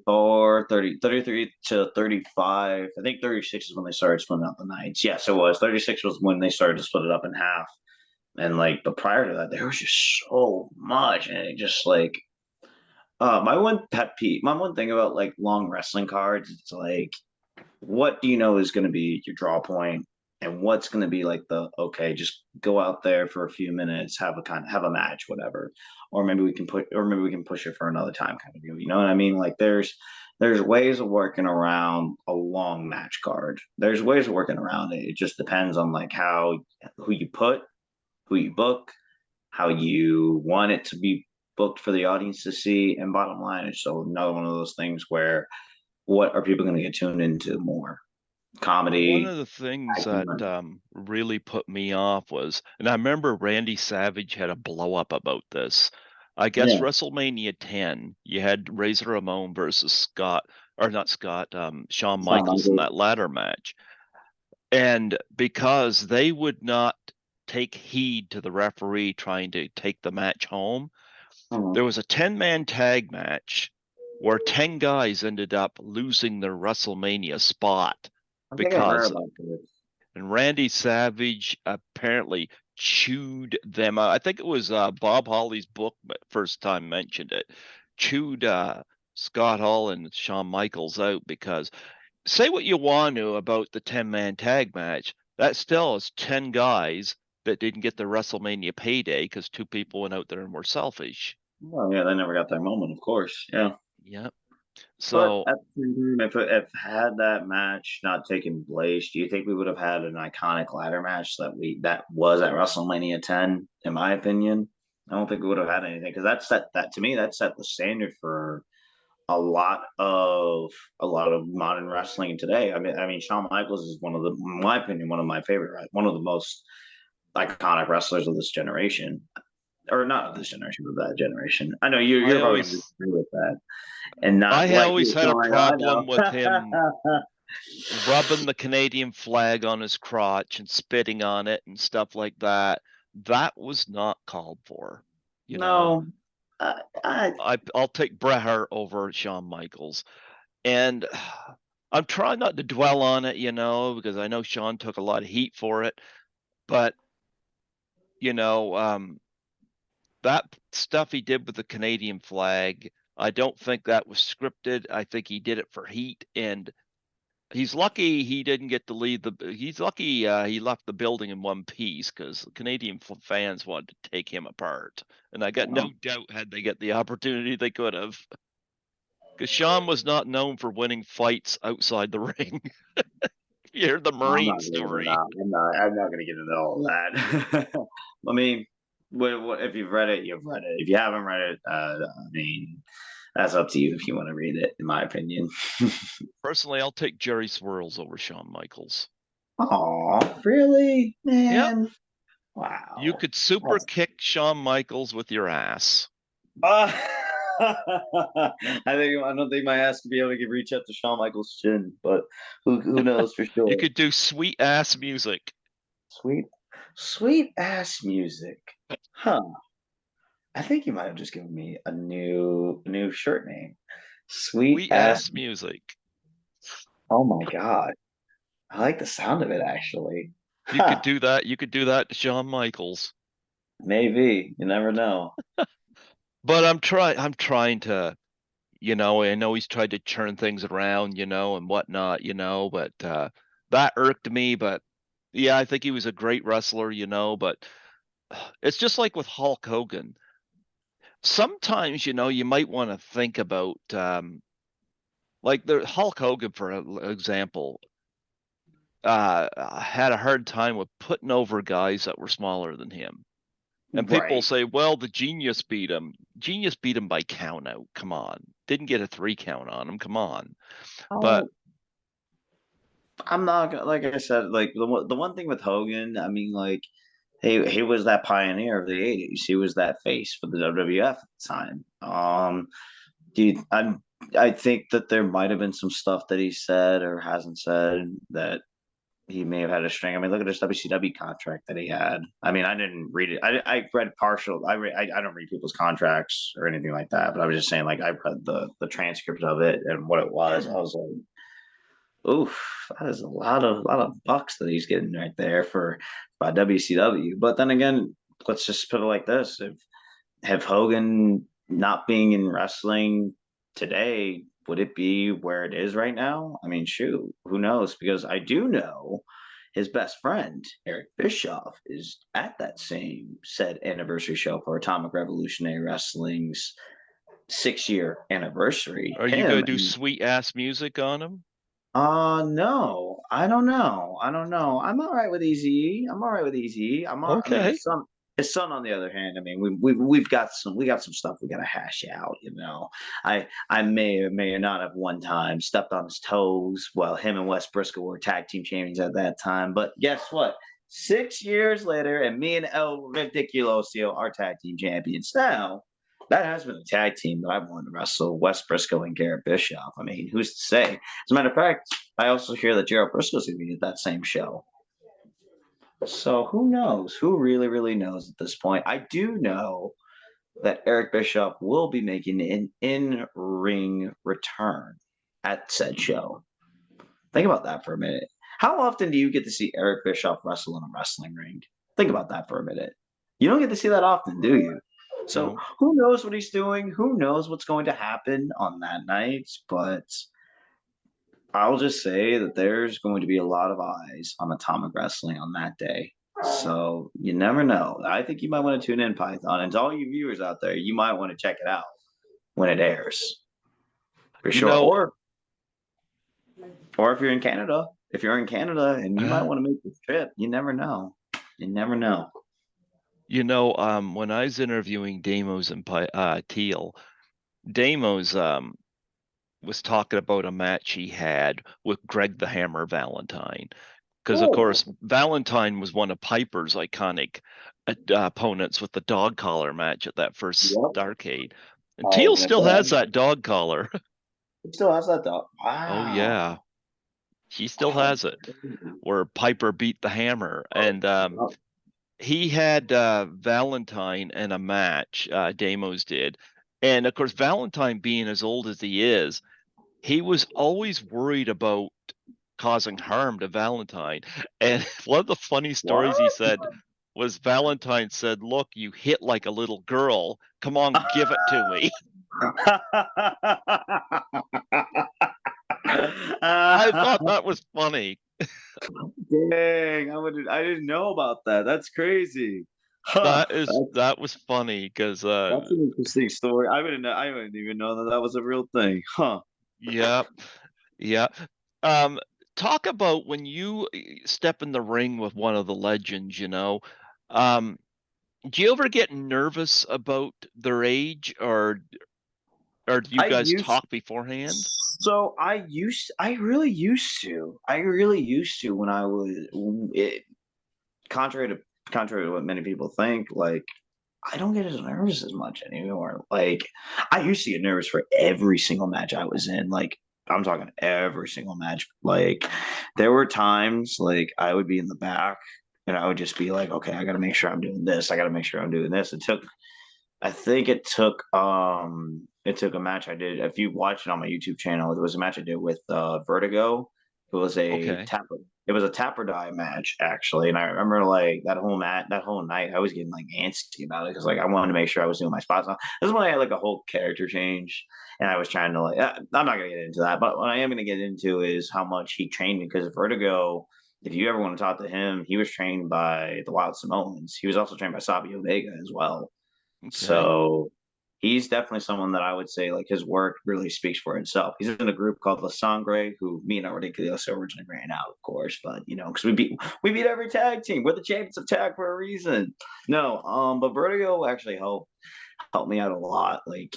Thor 33 to 35. I think 36 is when they started splitting up the nights. Yes, it was. 36 was when they started to split it up in half. And like, but prior to that, there was just so much, and it just like my one pet peeve. My one thing about like long wrestling cards, it's like, what do you know is going to be your draw point, and what's going to be like the okay, just go out there for a few minutes, have a match, whatever, or maybe we can push it for another time, kind of deal. You know what I mean? Like there's ways of working around a long match card. There's ways of working around it. It just depends on like who you put, who you book, how you want it to be booked for the audience to see, and bottom line, it's so another one of those things where what are people going to get tuned into more? One Comedy, of the things acting. that really put me off was, and I remember Randy Savage had a blow up about this. I guess Yeah. WrestleMania 10, you had Razor Ramon versus Scott, or not Scott, Shawn Shawn Michaels in Michaels. that ladder match. And because they would not take heed to the referee trying to take the match home, there Mhm. was a 10-man tag match where 10 guys ended up losing their WrestleMania spot I think I've heard because, about this. and Randy Savage apparently chewed them out. I think it was Bob Holly's book first time mentioned it, chewed Scott Hall and Shawn Michaels out because say what you want to about the 10-man tag match, that still is 10 guys that didn't get the WrestleMania payday because two people went out there and were selfish. Well, yeah, they never got their moment, of course. Yeah. Yep. But So at the same time, if had that match not taken place, do you think we would have had an iconic ladder match that was at WrestleMania 10? In my opinion, I don't think we would have had anything because that to me that set the standard for a lot of modern wrestling today. I mean, Shawn Michaels is in my opinion, one of my favorite, one of the most iconic wrestlers of this generation, or not of this generation, but that generation. I know I you're probably going to always disagree with that and not I like always you. had So a I'm like, oh, I problem with him know. rubbing the Canadian flag on his crotch and spitting on it and stuff like that. That was not called for. You know, No, I I'll take Bret Hart over Shawn Michaels. And I'm trying not to dwell on it, because I know Shawn took a lot of heat for it. But, you know, that stuff he did with the Canadian flag, I don't think that was scripted. I think he did it for heat. And he's lucky he didn't get to leave he's lucky he left the building in one piece because Canadian fans wanted to take him apart. And I got no no, doubt had they get the opportunity, they could have. Because Shawn was not known for winning fights outside the ring. You hear the I'm Marine not getting into story. that. I'm not going to get into all of that. I mean, if you've read it, you've read it. If you haven't read it, I mean, that's up to you if you want to read it. In my opinion. Personally, I'll take Jerry Swirls over Shawn Michaels. Oh, really, Yep. man? You Wow. could super That's kick Shawn Michaels with your ass. uh, I don't think my ass could be able to reach up to Shawn Michaels' chin, but who knows for You sure. could do sweet ass music. Sweet, sweet ass music, huh? I think you might have just given me a new shirt name. Sweet Sweet ass. ass music. Oh my god, I like the sound of it actually. You could Huh? do that. You could do that to Shawn Michaels. Maybe you never know. But I'm trying to, I know he's tried to turn things around, and whatnot, but that irked me. But yeah, I think he was a great wrestler, but it's just like with Hulk Hogan. Sometimes, you might want to think about like the Hulk Hogan, for example, had a hard time with putting over guys that were smaller than him. And people Right. say, well, the Genius beat him. Genius beat him by count out. Come on. Didn't get a 3 count on him. Come on. But Oh, I'm not like I said, like the one thing with Hogan, I mean, like he was that pioneer of the '80s. He was that face for the WWF at the time. Dude, I think that there might have been some stuff that he said or hasn't said that he may have had a string. I mean, look at this WCW contract that he had. I mean, I didn't read it. I read partial. I don't read people's contracts or anything like that. But I was just saying, like I read the transcript of it and what it was. I was like, oof, that is a lot of bucks that he's getting right there for by WCW. But then again, let's just put it like this: if have Hogan not being in wrestling today, would it be where it is right now? I mean, shoot, who knows? Because I do know his best friend, Eric Bischoff, is at that same said anniversary show for Atomic Revolutionary Wrestling's 6 year anniversary. are you going Him to do and sweet ass music on him? no, I don't know. I don't know. I'm all right with Easy. I'm all right with Easy. I mean, Okay. his son. On the other hand, I mean, we got some stuff we got to hash out. I may or may not have one time stepped on his toes while him and Wes Briscoe were tag team champions at that time. But guess what? 6 years later, and me and El Ridiculoso are tag team champions now. That has been a tag team that I've wanted to wrestle, Wes Briscoe and Garrett Bischoff. I mean, who's to say? As a matter of fact, I also hear that Gerald Briscoe's going to be at that same show. So who knows? Who really, really knows at this point? I do know that Eric Bischoff will be making an in-ring return at said show. Think about that for a minute. How often do you get to see Eric Bischoff wrestle in a wrestling ring? Think about that for a minute. You don't get to see that often, do you? So No. who knows what he's doing? Who knows what's going to happen on that night? But I'll just say that there's going to be a lot of eyes on Atomic Wrestling on that day. So you never know. I think you might want to tune in, Python. And to all you viewers out there, you might want to check it out when it airs. For You sure. know, Or if you're in Canada and you might want to make this trip, you never know. You never know. when I was interviewing Damos and Teal, Damos was talking about a match he had with Greg the Hammer Valentine. Because, of Oh, course, Valentine was one of Piper's iconic opponents with the dog collar match at that first yep. Starcade. And I was Teal gonna still has say that dog collar. it still has that dog. Oh, Wow. yeah. He still Oh, has it, where Piper beat the Hammer. And yep. he had Valentine in a match, Damos did. And, of course, Valentine being as old as he was always worried about causing harm to Valentine. And one of the funny stories he What? said was Valentine said, "Look, you hit like a little girl. Come on, give it to me." I thought that was funny. Dang, I didn't know about that. That's crazy. Huh. That was funny because That's an interesting story. I wouldn't even know that that was a real thing. Huh. yeah, yeah. Um, Talk about when you step in the ring with one of the legends, Um, do you ever get nervous about their age, or do you I guys used talk beforehand? I really used to. I really used to when I was it, contrary to contrary to what many people think, like I don't get as nervous as much anymore. Like I used to get nervous for every single match I was in. Like I'm talking every single match. Like there were times like I would be in the back and I would just be like, okay, I got to make sure I'm doing this. I got to make sure I'm doing this. I think it took a match I did. If you watch it on my YouTube channel, it was a match I did with Vertigo. It was a Okay. tap it was a tap or die match actually. And I remember like that whole night I was getting like antsy about it because like I wanted to make sure I was doing my spots. This is when I had like a whole character change and I was trying to like I'm not gonna get into that, but what I am gonna get into is how much he trained me because Vertigo, if you ever want to talk to him, he was trained by the Wild Samoans. He was also trained by Savio Vega as well. Okay. So he's definitely someone that I would say like his work really speaks for itself. He's in a group called La Sangre, who me and Ridiculous originally ran out, of course, but because we beat every tag team. We're the champions of tag for a reason. No, but Vertigo actually helped me out a lot. Like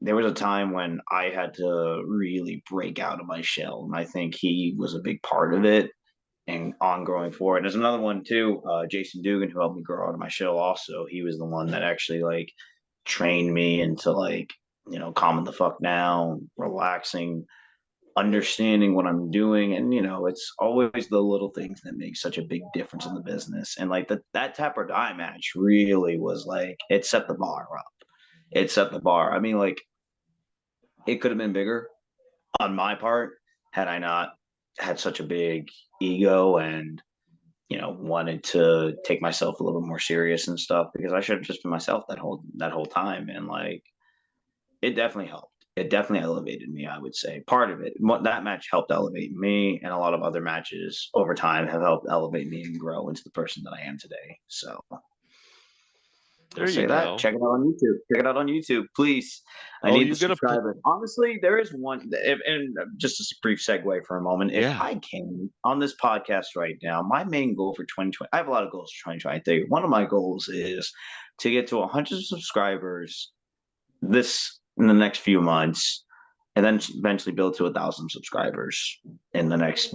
there was a time when I had to really break out of my shell, and I think he was a big part of it and on growing forward. And there's another one too, Jason Dugan, who helped me grow out of my shell. Also, he was the one that actually like trained me into like calming the fuck down, relaxing, understanding what I'm doing, and it's always the little things that make such a big difference in the business. And like that tap or die match really was like it set the bar up. It set the bar. I mean, like it could have been bigger on my part had I not had such a big ego and wanted to take myself a little more serious and stuff because I should have just been myself that whole time. And like it definitely helped. It definitely elevated me, I would say. Part of it, that match helped elevate me, and a lot of other matches over time have helped elevate me and grow into the person that I am today. So I'll There you say that. go. Check it out on YouTube. Check it out on YouTube, please. I Oh, need the you gotta pl subscribers. Honestly, there is one, and just a brief segue for a moment. If Yeah. I can, on this podcast right now, my main goal for 2020, I have a lot of goals for 2023. One of my goals is to get to 100 subscribers this in the next few months and then eventually build to 1,000 subscribers in the next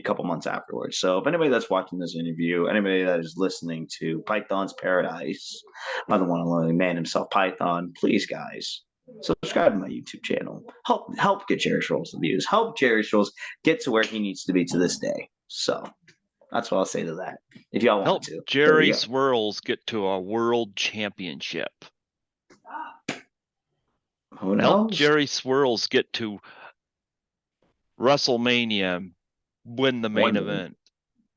couple months afterwards. So if anybody that's watching this interview, anybody that is listening to Python's Paradise by the one and only man himself, Python, please, guys, subscribe to my YouTube channel. Help get Jerry Swirlz the views. Help Jerry Swirlz get to where he needs to be to this day. So that's what I'll say to that. If y'all want Help to, Jerry Swirlz get to a world championship. Who knows? Help Jerry Swirlz get to WrestleMania and win the main event.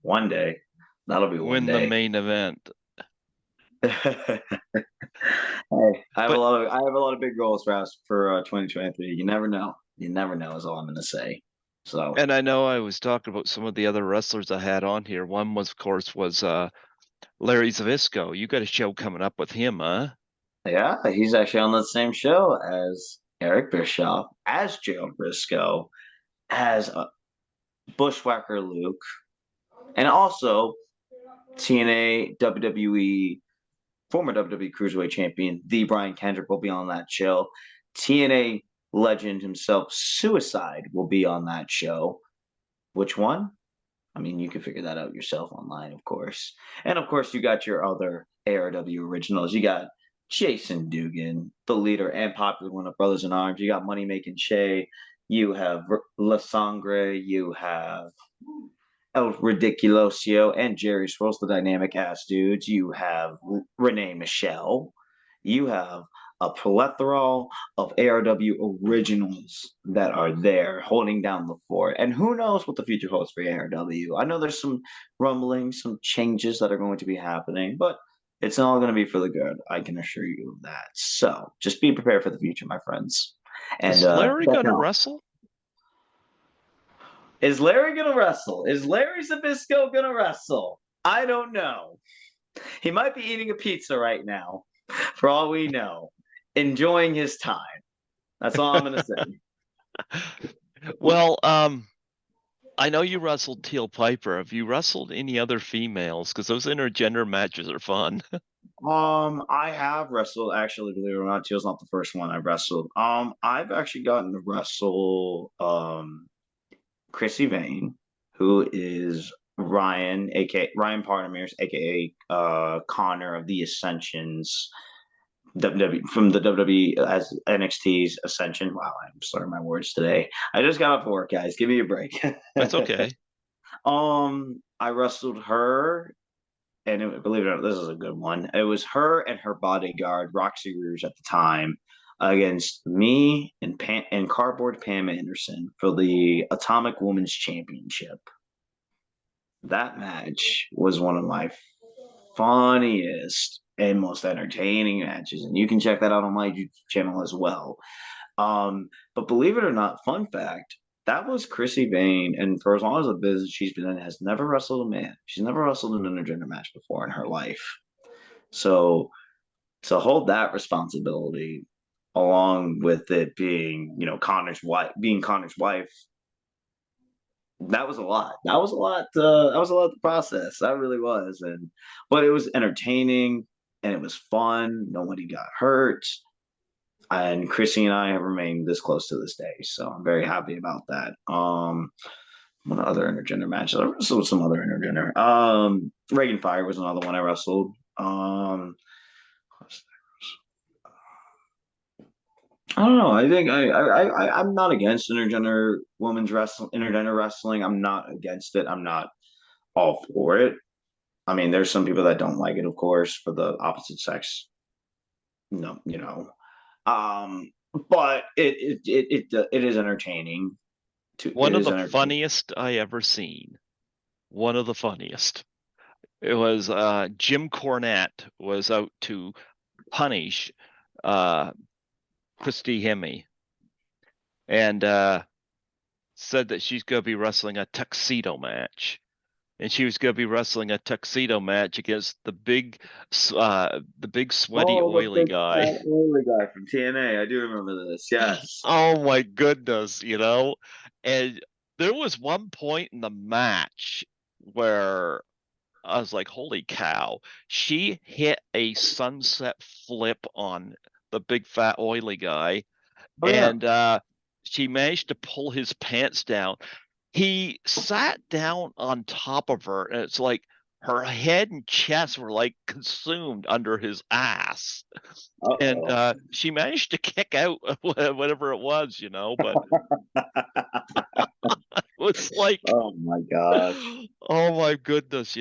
One day. That'll be one day. Win the main event. Hey, I have a lot of big goals for us for 2023. You never know. You never know is all I'm gonna say. So, and I know I was talking about some of the other wrestlers I had on here. One was, of course, Larry Zbyszko. You got a show coming up with him, huh? yeah, he's actually on the same show as Eric Bischoff, as Joe Briscoe, as Bushwhacker Luke, and also TNA WWE former WWE Cruiserweight Champion, the Brian Kendrick, will be on that show. TNA legend himself, Suicide, will be on that show. Which one? I mean, you can figure that out yourself online, of course. And of course, you got your other ARW originals. You got Jason Dugan, the leader and popular one of Brothers in Arms. You got Money Making Shay. You have La Sangre. You have El Ridiculosio and Jerry Swirlz, the dynamic ass dudes. You have Renee Michelle. You have a plethora of ARW originals that are there holding down the fort. And who knows what the future holds for ARW. I know there's some rumblings, some changes that are going to be happening, but it's all going to be for the good. I can assure you of that. So just be prepared for the future, my friends. And is Larry going to wrestle? Is Larry going to wrestle? Is Larry Zbyszko going to wrestle? I don't know. He might be eating a pizza right now, for all we know, enjoying his time. That's all I'm going to say. Well, I know you wrestled Teal Piper. Have you wrestled any other females? Because those intergender matches are fun. I have wrestled, actually, believe it or not. Teal's not the first one I've wrestled. I've actually gotten to wrestle Chrissy Vane, who is Ryan, aka Ryan Partamir's, aka Connor of the Ascensions, WWE from the WWE as NXT's Ascension. Wow, I'm slurring my words today. I just got off work, guys. Give me a break. That's okay. I wrestled her, and believe it or not, this is a good one. It was her and her bodyguard, Roxy Rouge, at the time, against me and Cardboard Pam Anderson for the Atomic Women's Championship. That match was one of my funniest and most entertaining matches, and you can check that out on my YouTube channel as well. But believe it or not, fun fact, that was Chrissy Vane, and for as long as the business she's been in, has never wrestled a man. She's never wrestled an intergender match before in her life. So to hold that responsibility, along with it being, Connor's wife, that was a lot. That was a lot. That was a lot to process. That really was, but it was entertaining and it was fun. Nobody got hurt, and Chrissy and I have remained this close to this day. So I'm very happy about that. What other intergender matches? I wrestled some other intergender. Reagan Fire was another one I wrestled. I don't know. I think I'm not against intergender wrestling. I'm not against it. I'm not all for it. I mean, there's some people that don't like it, of course, for the opposite sex. No, but it is entertaining. One of the funniest I ever seen. One of the funniest. It was Jim Cornette was out to punish Christy Hemme, and said that she's going to be wrestling a tuxedo match. And she was going to be wrestling a tuxedo match against the big sweaty, oily guy. Oily guy from TNA. I do remember this. Yes. Oh my goodness, And there was one point in the match where I was like, holy cow. She hit a sunset flip on the big fat oily guy. Oh, and yeah. she managed to pull his pants down. He sat down on top of her, and it's like her head and chest were like consumed under his ass. And Uh-oh. she managed to kick out whatever it was, but it was like, Oh my gosh. oh my goodness.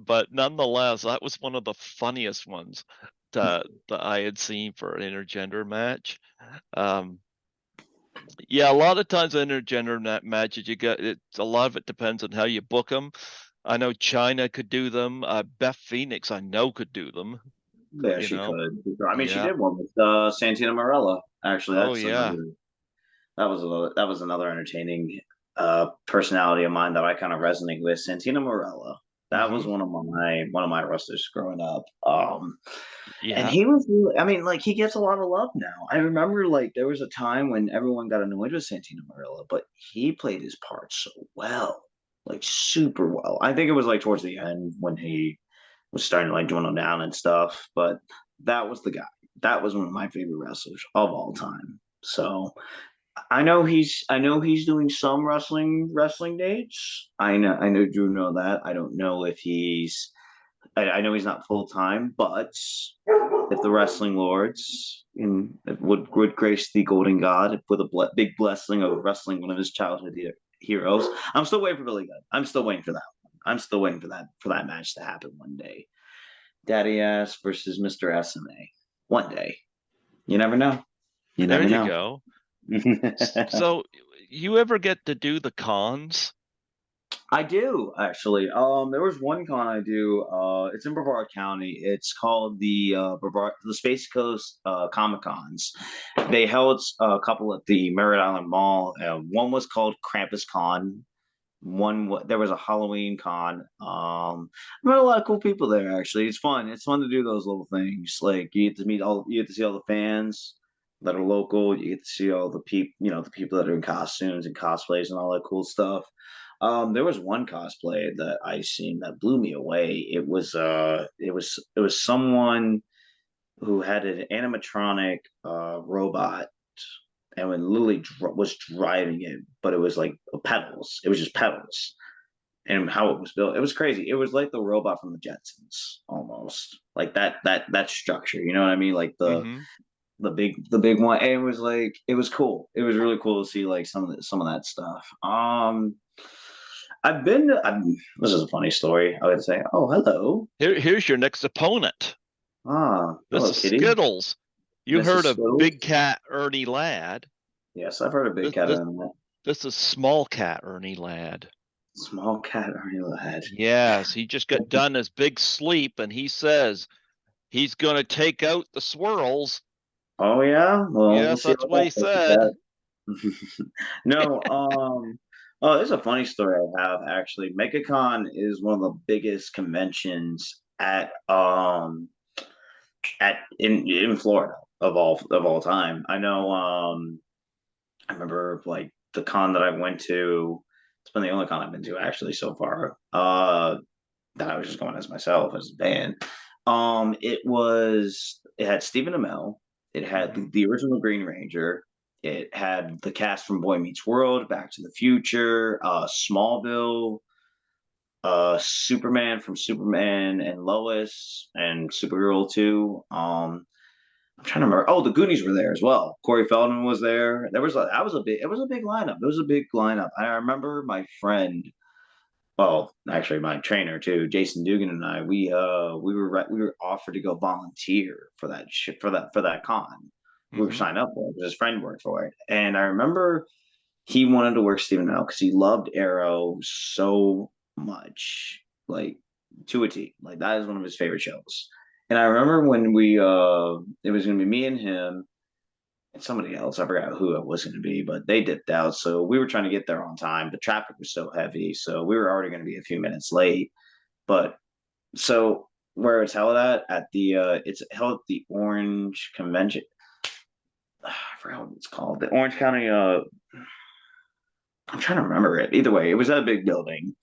But nonetheless, that was one of the funniest ones that I had seen for an intergender match. Um, yeah, a lot of times intergender matches, a lot of it depends on how you book them. I know China could do them. Beth Phoenix, I know, could do them. Yeah, You she know, could. I mean, she yeah. did one with Santina Morella. Actually, Oh that's yeah. another. That was another entertaining personality of mine that I kind of resonate with. Santina Morella. That was Hmm. one of my wrestlers growing up. And Yeah. he was really, I mean, like he gets a lot of love now. I remember like there was a time when everyone got annoyed with Santino Marella, but he played his part so well, like super well. I think it was like towards the end when he was starting to like dwindle down and stuff, but that was the guy. That was one of my favorite wrestlers of all time. So I know he's doing some wrestling dates. I know do know that. I don't know if I know he's not full time, but if the wrestling lords would grace the golden god with a big blessing of wrestling one of his childhood heroes, I'm still waiting for Billy Gunn. I'm still waiting for that one. I'm still waiting for that match to happen one day. Daddy Ass versus Mr. SMA. One day. You never know. You There never you know. go. So, you ever get to do the cons? I do actually. There was one con I do. It's in Brevard County. It's called the Space Coast Comic Cons. They held a couple at the Merritt Island Mall. One was called Krampus Con. There was a Halloween con. I met a lot of cool people there. Actually, it's fun. It's fun to do those little things. Like you get to see all the fans that are local. You get to see all the people, the people that are in costumes and cosplays and all that cool stuff. There was one cosplay that I seen that blew me away. It was someone who had an animatronic robot and when Lily was driving it, but it was like pedals. It was just pedals, and how it was built, it was crazy. It was like the robot from the Jetsons, almost like that structure. You know what I mean? Like Hmm. the big one. And it was like it was cool. It was really cool to see like some of that stuff. This is a funny story. I would say, oh hello, Here's your next opponent. This hello is Kitty, Skittles. You heard Mrs. of Skittles. Big Cat Ernie Ladd. Yes, I've heard of Big This, Cat this, on that. this is Small Cat Ernie Ladd. Small cat Arnie had. Yes, he just got done his big sleep, and he says he's going to take out the swirls. Oh yeah, well we'll Yes, see that's how what that he goes with said. that. No, oh, there's a funny story I have actually. MegaCon is one of the biggest conventions at in Florida of all time. I know I remember like the con that I went to, it's been the only con I've been to actually so far. That I was just going as myself as a band. It had Stephen Amell, it had Hmm. the original Green Ranger, it had the cast from Boy Meets World, Back to the Future, Smallville, Superman from Superman and Lois, and Supergirl too. I'm trying to remember. Oh, the Goonies were there as well. Corey Feldman was there. It was a big lineup. It was a big lineup. I remember my friend, well, actually my trainer too, Jason Dugan and I, we were offered to go volunteer for that shit for that con. We were Hmm. signed up for it because his friend worked for it. And I remember he wanted to work Stephen Amell because he loved Arrow so much, like to a T. Like that is one of his favorite shows. And I remember when it was gonna be me and him and somebody else. I forgot who it was gonna be, but they dipped out. So we were trying to get there on time. The traffic was so heavy, so we were already gonna be a few minutes late. But so where it's held at the it's held at the Orange Convention. I forgot what it's called. The Orange County I'm trying to remember it. Either way, it was at a big building.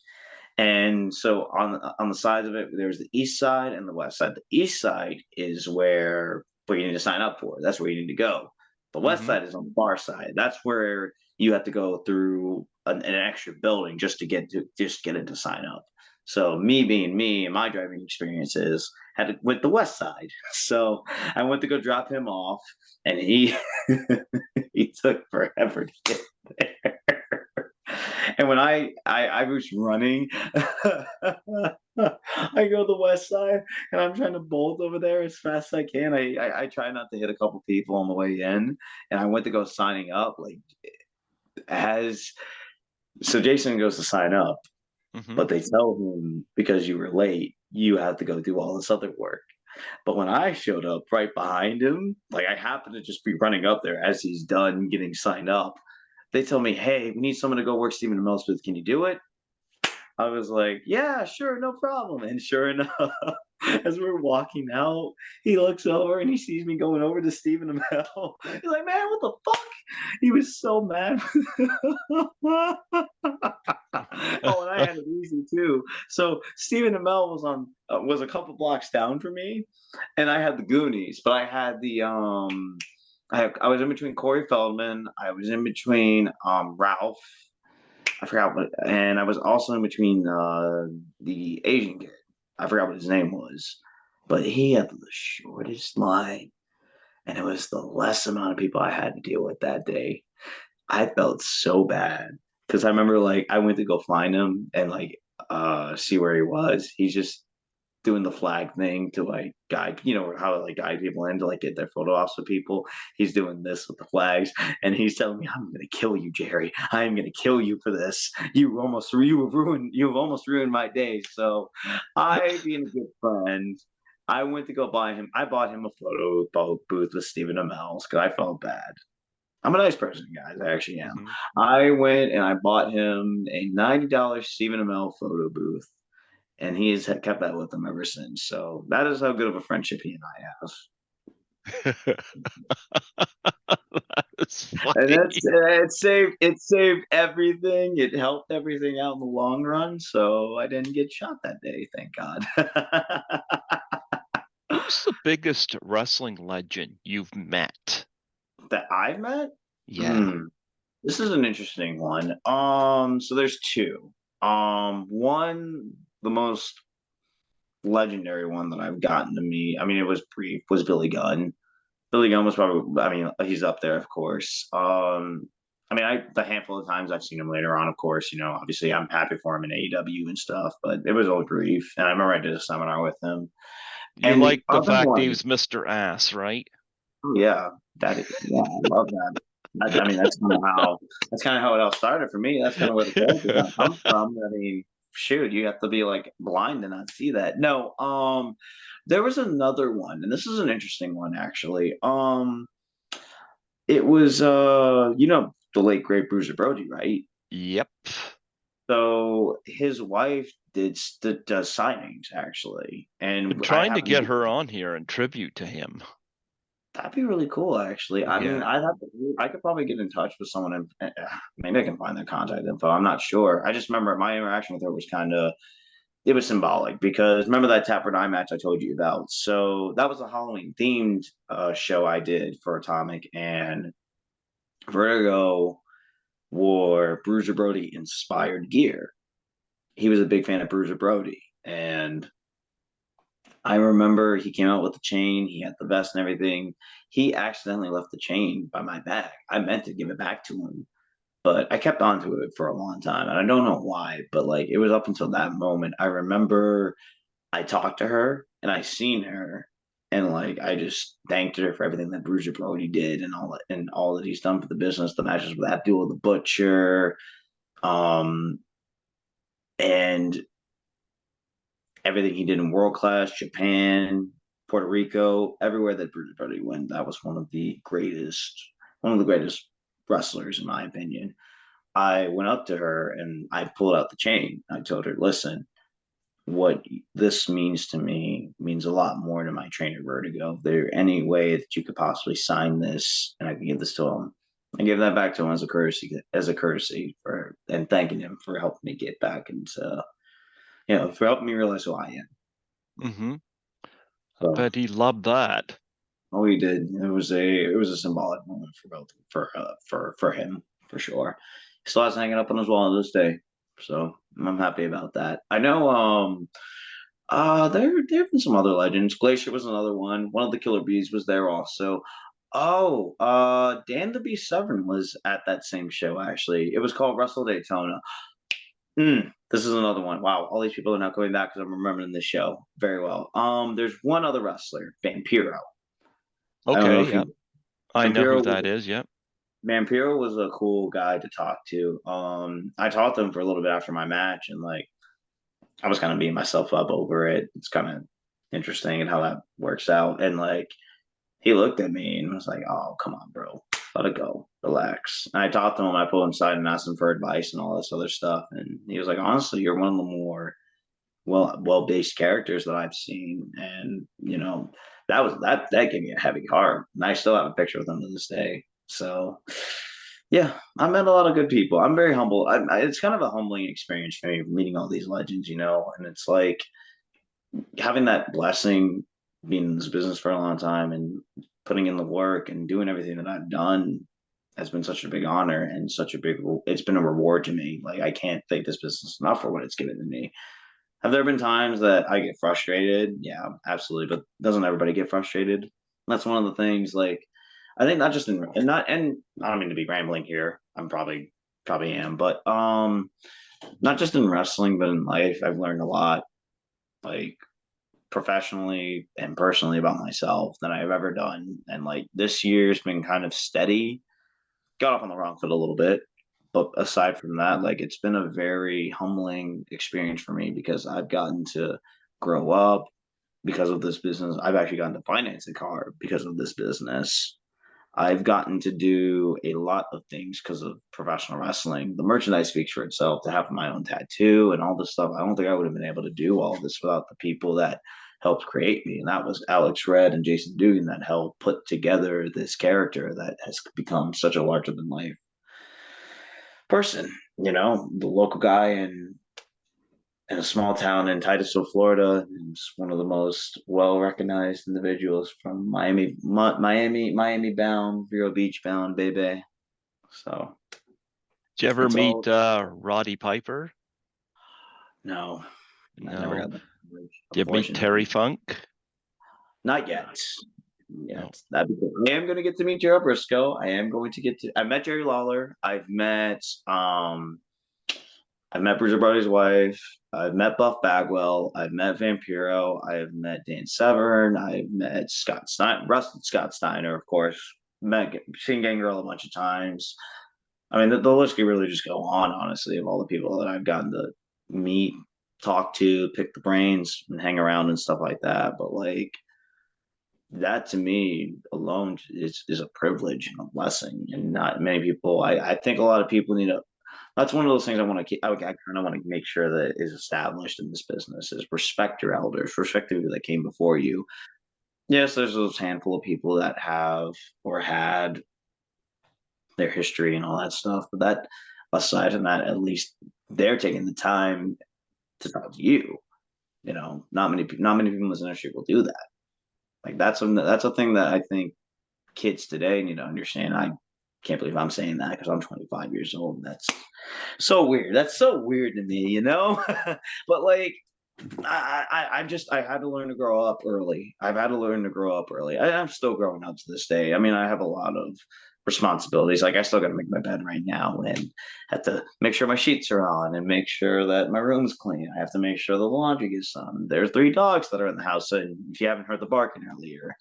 And so on the sides of it, there was the east side and the west side. The east side is where you need to sign up for. That's where you need to go. The west Mm-hmm. side is on the far side. That's where you have to go through an extra building just to get in to sign up. So me being me and my driving experiences had to went the west side. So I went to go drop him off, and he he took forever to get there. And when I was running, I go the west side, and I'm trying to bolt over there as fast as I can. I try not to hit a couple people on the way in, and I went to go signing up. Like as so, Jason goes to sign up, Mm-hmm. but they tell him because you were late, you have to go do all this other work. But when I showed up right behind him, like I happened to just be running up there as he's done getting signed up. They tell me, "Hey, we need someone to go work Stephen Amell's booth. Can you do it?" I was like, "Yeah, sure, no problem." And sure enough, as we're walking out, he looks over and he sees me going over to Stephen Amell. He's like, "Man, what the fuck?" He was so mad. Oh, and I had it easy too. So Stephen Amell was a couple blocks down from me, and I had the Goonies, but I had the I was in between Corey Feldman. I was in between Ralph. I forgot what, and I was also in between the Asian kid. I forgot what his name was, but he had the shortest line, and it was the less amount of people I had to deal with that day. I felt so bad because I remember like I went to go find him and like see where he was. He's just doing the flag thing to like guide, how like guide people in to like get their photo ops with people. He's doing this with the flags, and he's telling me, "I'm gonna kill you, Jerry. I am gonna kill you for this. You've almost ruined my day." So, I, being a good friend, I went to go buy him. I bought him a photo booth with Stephen Amell because I felt bad. I'm a nice person, guys. I actually am. Mm-hmm. I went and I bought him a $90 Stephen Amell photo booth, and he has kept that with him ever since. So that is how good of a friendship he and I have. That's And funny. it saved everything. It helped everything out in the long run. So I didn't get shot that day, thank God. Who's the biggest wrestling legend you've met? That I met? Yeah. Hmm. This is an interesting one. So there's two. One, the most legendary one that I've gotten to meet. I mean, it was brief. Was Billy Gunn. Billy Gunn was probably. I mean, he's up there, of course. I mean, the handful of times I've seen him later on, of course, obviously I'm happy for him in AEW and stuff, but it was all brief. And I remember I did a seminar with him. You And the like the other fact he one, was Mr. Ass, right? oh, yeah, yeah, I love that. I mean, that's kind of how it all started for me. That's kind of where the character kind of comes from. I mean, shoot, you have to be like blind to not see that. No, there was another one, and this is an interesting one actually. It was the late great Bruiser Brody, right? Yep. So his wife does signings actually, Been and I trying to happened to get be. her on here in tribute to him. That'd be really cool, actually. I mean, Yeah. I could probably get in touch with someone and maybe I can find their contact info. I'm not sure. I just remember my interaction with her was it was symbolic because remember that Tapper Eye match I told you about? So that was a Halloween themed show I did for Atomic, and Vertigo wore Bruiser Brody inspired gear. He was a big fan of Bruiser Brody, and I remember he came out with the chain. He had the vest and everything. He accidentally left the chain by my bag. I meant to give it back to him, but I kept on to it for a long time. And I don't know why, but like it was up until that moment. I remember I talked to her and I seen her, and like I just thanked her for everything that Bruiser Brody did and all that he's done for the business, the matches with Abdul the Butcher, um, and everything he did in world class, Japan, Puerto Rico, everywhere that Bruce Brody went, that was one of the greatest wrestlers in my opinion. I went up to her and I pulled out the chain. I told her, "Listen, what this means to me means a lot more to my trainer Vertigo. Is there any way that you could possibly sign this and I can give this to him?" I gave that back to him as a courtesy for and thanking him for helping me get back into for helping me realize who I am. Mm-hmm. I So bet he loved that. We did. It was a symbolic moment for both for him for sure. He still has hanging up on his wall to this day, so I'm happy about that. I know. There have been some other legends. Glacier was another one. One of the Killer Bees was there also. Oh, Dan the Beast Severn was at that same show actually. It was called Wrestle Daytona. This is another one. Wow, all these people are now coming back because I'm remembering this show very well. There's one other wrestler, Vampiro. I don't know Okay, if yep. you I know who Vampiro that was is. Yep. Vampiro was a cool guy to talk to. I talked to him for a little bit after my match, and like I was kind of beating myself up over it. It's kind of interesting and how that works out. And like he looked at me and was like, "Oh, come on, bro, let it go, relax." And I talked to him. I pulled him aside and asked him for advice and all this other stuff. And he was like, "Honestly, you're one of the more well based characters that I've seen." And that gave me a heavy heart. And I still have a picture with him to this day. So yeah, I met a lot of good people. I'm very humble. It's kind of a humbling experience for me meeting all these legends, and it's like having that blessing, being in this business for a long time and putting in the work and doing everything that I've done has been such a big honor and such a big. It's been a reward to me. Like I can't thank this business enough for what it's given to me. Have there been times that I get frustrated? Yeah, absolutely. But doesn't everybody get frustrated? That's one of the things. Like, I think not just in and not and I don't mean to be rambling here. I'm probably am, but not just in wrestling, but in life, I've learned a lot, like professionally and personally about myself than I've ever done. And like this year's been kind of steady. Got off on the wrong foot a little bit, but aside from that, like it's been a very humbling experience for me because I've gotten to grow up because of this business. I've actually gotten to finance a car because of this business. I've gotten to do a lot of things because of professional wrestling. The merchandise speaks for itself. To have my own tattoo and all this stuff, I don't think I would have been able to do all this without the people that helped create me. And that was Alex Red and Jason Dugan that helped put together this character that has become such a larger than life person. The local guy in a small town in Titusville, Florida, is one of the most well recognized individuals from Miami bound, Vero Beach bound, baby. So Did you ever it's meet all Roddy Piper? no, I never No. got that privilege, Did you meet Terry unfortunately. Funk? Not yet. No. Yet. I am going to get to meet Gerald Briscoe. I am going to get to. I met Jerry Lawler. I've met Bruiser Brody's wife. I've met Buff Bagwell. I've met Vampiro. I've met Dan Severn. I've met Scott Stein, Rustin Scott Steiner, of course. Seen Gangrel a bunch of times. I mean, the list could really just go on, honestly, of all the people that I've gotten to meet, talk to, pick the brains, and hang around and stuff like that. But like that to me alone is a privilege and a blessing. And not many people, I think a lot of people need to that's one of those things I want to keep. I kind of want to make sure that is established in this business is respect your elders, respect the people that came before you. Yes, there's those handful of people that have or had their history and all that stuff, but that aside from that, at least they're taking the time to talk to you. Not many people in this industry will do that. Like that's a thing that I think kids today need to understand. I can't believe I'm saying that because I'm 25 years old. That's so weird. That's so weird to me. But like, I had to learn to grow up early. I've had to learn to grow up early. I'm still growing up to this day. I mean, I have a lot of responsibilities. Like I still got to make my bed right now and have to make sure my sheets are on and make sure that my room's clean. I have to make sure the laundry gets done. There's 3 dogs that are in the house, and if you haven't heard the barking earlier,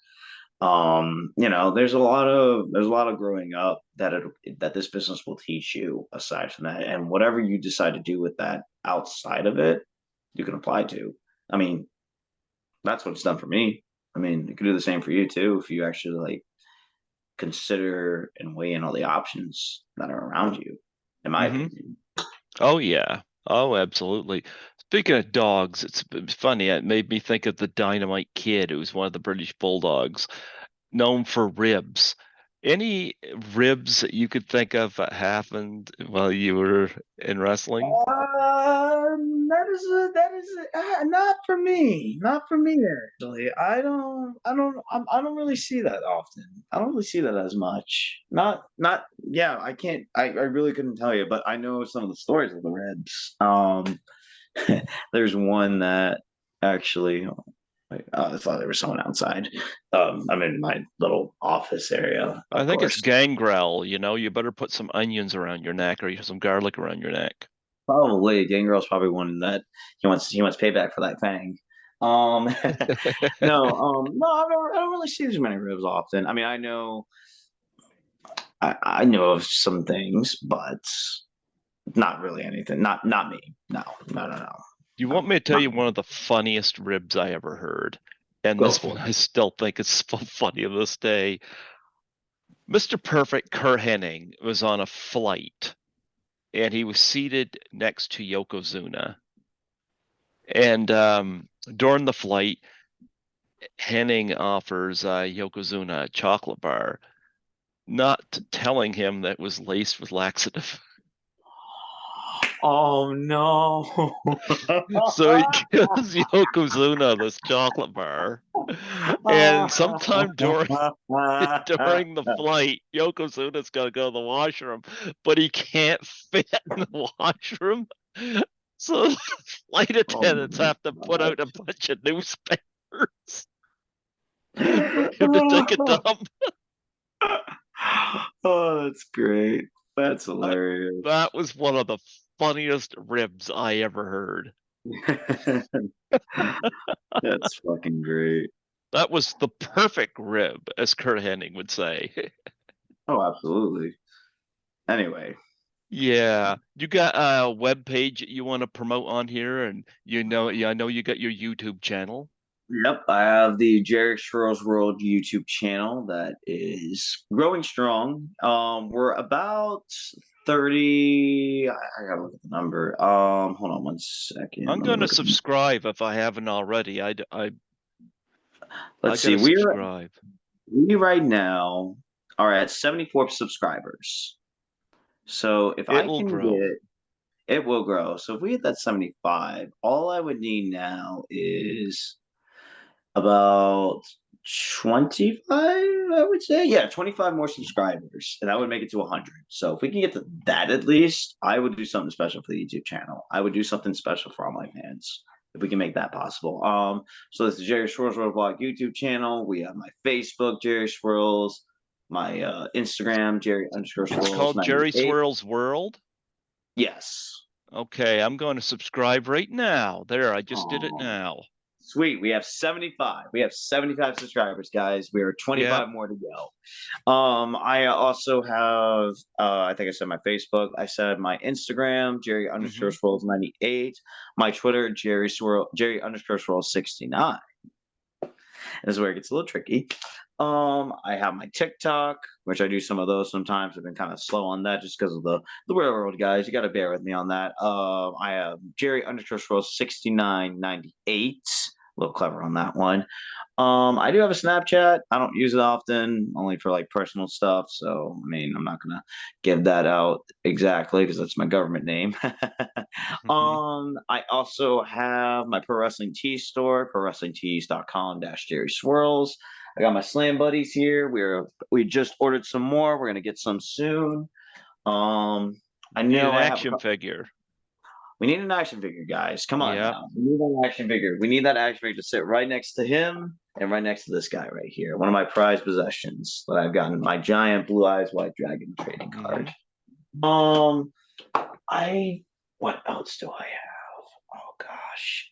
there's a lot of growing up that this business will teach you aside from that, and whatever you decide to do with that outside of it, you can apply to. I mean, that's what it's done for me. I mean, it could do the same for you too if you actually like consider and weigh in all the options that are around you, in my Mm-hmm. opinion. Oh yeah. Oh, absolutely. Speaking of dogs, it's funny. It made me think of the Dynamite Kid, who was one of the British Bulldogs, known for ribs. Any ribs that you could think of that happened while you were in wrestling? Not for me. Not for me, actually. I don't really see that often. I don't really see that as much. Yeah, I can't, I really couldn't tell you, but I know some of the stories of the ribs. There's one that actually, I thought there was someone outside. I'm in my little office area, I of think it's course. Gangrel. You better put some onions around your neck or some garlic around your neck. Probably Gangrel's probably one that he wants payback for that fang. Um, no, I don't really see as many ribs often. I mean, I know of some things, but not really anything. Not me. No, no, no, no. You No, want me to tell not you me. one of the funniest ribs I ever heard? And Go this one for I it. still think is funny to this day. Mr. Perfect Kurt Hennig was on a flight and he was seated next to Yokozuna. And during the flight, Hennig offers Yokozuna a chocolate bar, not telling him that it was laced with laxative. Oh no. So he gives Yokozuna this chocolate bar. And sometime during the flight, Yokozuna's got to go to the washroom, but he can't fit in the washroom. So the flight Oh attendants my have to put out a bunch of newspapers for him to take a gosh. dump. Oh, that's great. That's That, hilarious. that was one of the funniest ribs I ever heard. That's fucking great. That was the perfect rib, as Kurt Hennig would say. Oh, absolutely. Anyway, Yeah, you got a web page that you want to promote on here, and yeah, I know you got your YouTube channel. yep, I have the Jerry Swirlz World YouTube channel that is growing strong. We're about 30. I gotta look at the number. Hold on one second. I'm Let me gonna look at the, subscribe if I haven't already. I let's see. gotta subscribe. We right now are at 74 subscribers. So if I It'll can grow. get it will grow. So if we hit that 75, all I would need now is about 25, I would say. Yeah, 25 more subscribers, and that would make it to 100. So if we can get to that at least, I would do something special for the YouTube channel. I would do something special for all my fans if we can make that possible. So this is Jerry Swirlz World Vlog YouTube channel. We have my Facebook, Jerry Swirlz, my Instagram, Jerry underscore It's Swirls called Jerry 98. Swirl's World. Yes. Okay, I'm going to subscribe right now. There, I just did it Oh, now. sweet. We have 75. We have 75 subscribers, guys. We are Yeah. 25 more to go. I also have I think I said my Facebook. I said my Instagram, Jerry underscore hmm Swirls 98. My Twitter, Jerry underscore Swirls 69. This is where it gets a little tricky. I have my TikTok, which I do some of those sometimes. I've been kind of slow on that just because of the real world guys. You got to bear with me on that. I have Jerry underscore Swirls 6998. A little clever on that one. I do have a Snapchat. I don't use it often, only for like personal stuff. So, I mean, I'm not gonna give that out exactly because that's my government name. I also have my pro wrestling tees store, prowrestlingtees.com dash Jerry Swirls. I got my slam buddies here. We just ordered some more. We're gonna get some soon. I Need know an I have action figure. we need an action figure, guys. Come on Yep. now. We need an action figure. We need that action figure to sit right next to him and right next to this guy right here. One of my prized possessions that I've gotten, my giant blue eyes white dragon trading hmm card. Um, I what else do I have? Oh gosh.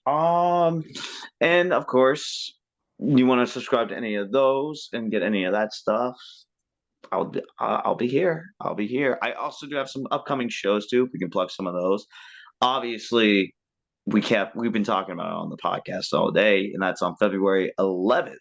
And of course, you want to subscribe to any of those and get any of that stuff. I'll be here. I'll be here. I also do have some upcoming shows too. We can plug some of those. Obviously, we've been talking about it on the podcast all day, and that's on February 11th.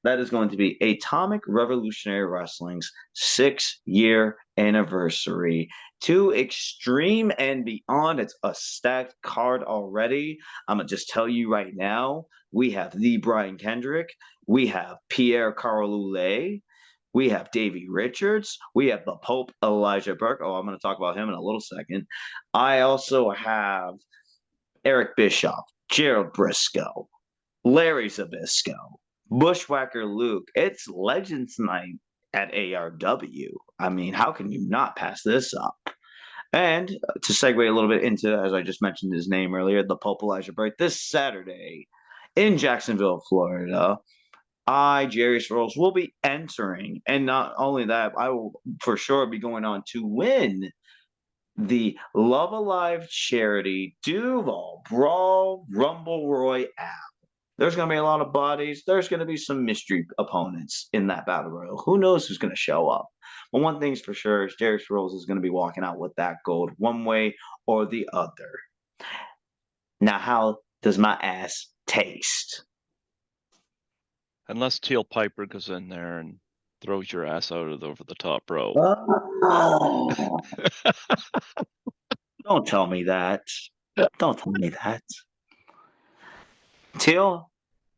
That is going to be Atomic Revolutionary Wrestling's 6-year anniversary. To Extreme and Beyond. It's a stacked card already. I'm gonna just tell you right now, we have the Brian Kendrick, we have Pierre Carloulet, we have Davey Richards, we have the Pope Elijah Burke. Oh, I'm going to talk about him in a little second. I also have Eric Bischoff, Gerald Briscoe, Larry Zabisco, Bushwhacker Luke. It's Legends Night at ARW. I mean, how can you not pass this up? And to segue a little bit into, as I just mentioned his name earlier, the Pope Elijah Burke this Saturday in Jacksonville, Florida. Jerry Swirlz, will be entering. And not only that, I will for sure be going on to win the Love Alive charity Duval Brawl Rumble Royale. There's going to be a lot of bodies. There's going to be some mystery opponents in that battle royal. Who knows who's going to show up? But one thing's for sure is Jerry Rose is going to be walking out with that gold one way or the other. Now, how does my ass taste? Unless Teal Piper goes in there and throws your ass out of over the top rope. Oh, don't tell me that. Don't tell me that. Teal,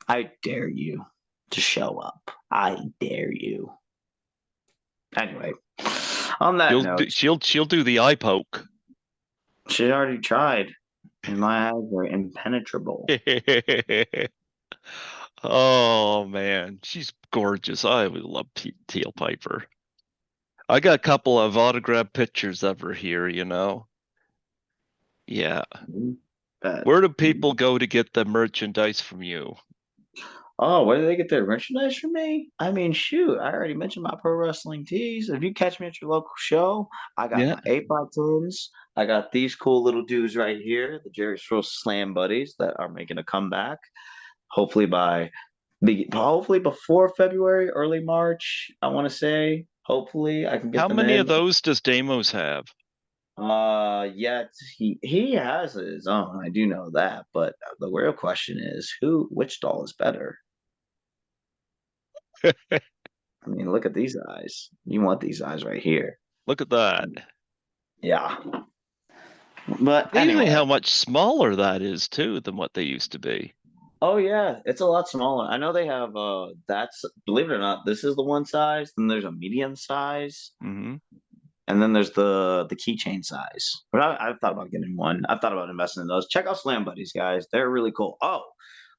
I dare you to show up. I dare you. Anyway, on that note, she'll do the eye poke. She already tried, and my eyes are impenetrable. Oh man, she's gorgeous. I would love Teal Piper. I got a couple of autographed pictures of her here, you know. Yeah. Where do people go to get the merchandise from you? Oh, where do they get their merchandise from me? I mean, shoot, I already mentioned my pro wrestling tees. If you catch me at your local show, I got my 8x10s. I got these cool little dudes right here, the Jerry Swirlz Slam Buddies that are making a comeback. Hopefully hopefully before February, early March, I want to say. Hopefully I can get How them many in. of those does Damos have? Yet he has his own. I do know that, but the real question is which doll is better? I mean, look at these eyes. You want these eyes right here. Look at that. Yeah. But Amazing anyway. how much smaller that is too than what they used to be. Oh yeah, it's a lot smaller. I know they have that's believe it or not, this is the one size, then there's a medium size, Mm-hmm. and then there's the keychain size. But I've thought about getting one. I've thought about investing in those. Check out Slam Buddies, guys. They're really cool. Oh,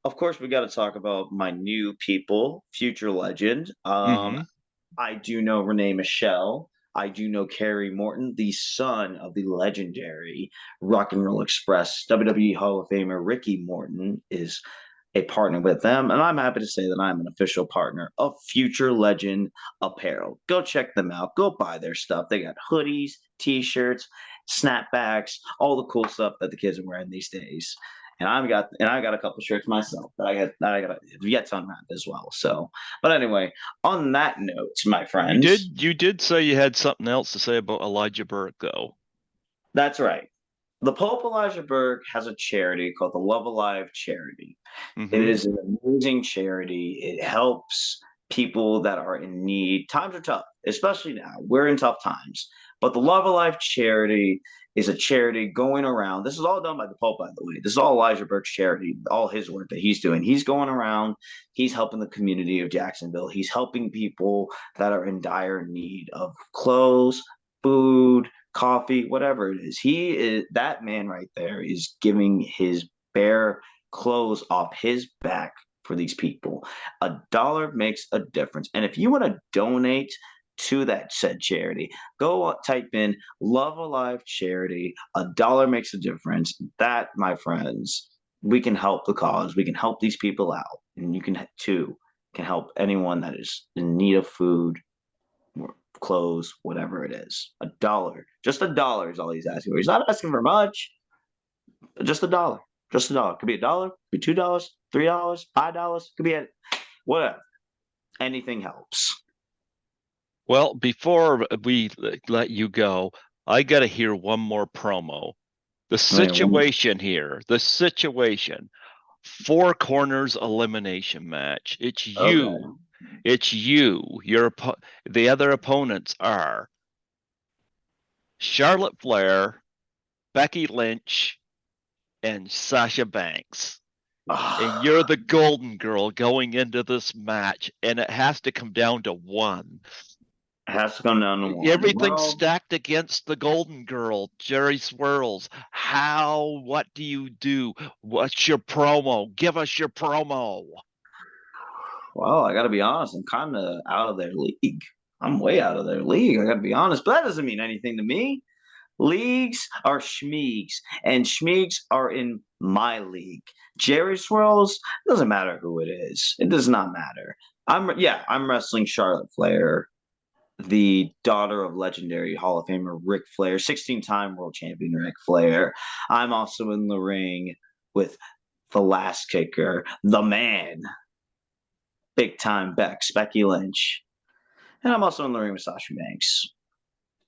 of course we got to talk about my new people, future legend. Mm-hmm. I do know Renee Michelle. I do know Kerry Morton, the son of the legendary Rock and Roll Express WWE Hall of Famer Ricky Morton is a partner with them. And I'm happy to say that I'm an official partner of Future Legend Apparel. Go check them out. Go buy their stuff. They got hoodies, t-shirts, snapbacks, all the cool stuff that the kids are wearing these days. And I got a couple shirts myself that I got yet to unwrap as well. So, but anyway, on that note, my friends, You did say you had something else to say about Elijah Burke, though. that's right. The Pope Elijah Burke has a charity called the Love Alive Charity. Mm-hmm. It is an amazing charity. It helps people that are in need. Times are tough, especially now. We're in tough times. But the Love Alive charity is a charity going around. This is all done by the Pope, by the way. This is all Elijah Burke's charity, all his work that he's doing. He's going around, he's helping the community of Jacksonville. He's helping people that are in dire need of clothes, food, coffee, whatever it is. He is that man right there is giving his bare clothes off his back for these people. A dollar makes a difference. And if you want to donate to that said charity, go type in Love Alive Charity. A dollar makes a difference. That, my friends, we can help the cause. We can help these people out. And you can too can help anyone that is in need of food, clothes, whatever it is. A dollar. Just a dollar is all he's asking for. He's not asking for much. Just a dollar. Just a dollar. Could be a dollar, could be $2, $3, $5, could be whatever. Anything helps. Well, before we let you go, I got to hear one more promo. The situation here, the situation. Four corners elimination match. It's you. Okay. It's you. The other opponents are Charlotte Flair, Becky Lynch, and Sasha Banks. And you're the golden girl going into this match, and it has to come down to one. has to come down to one. Everything's Well, stacked against the Golden Girl, Jerry Swirlz. What do you do? What's your promo? Give us your promo. well, I got to be honest. I'm kind of out of their league. I'm way out of their league. I got to be honest, but that doesn't mean anything to me. Leagues are schmeeks, and schmeeks are in my league. Jerry Swirls, doesn't matter who it is. It does not matter. I'm wrestling Charlotte Flair, the daughter of legendary Hall of Famer Ric Flair, 16-time world champion Ric Flair. I'm also in the ring with the last kicker, the man, big time Becky Lynch. And I'm also in the ring with Sasha Banks,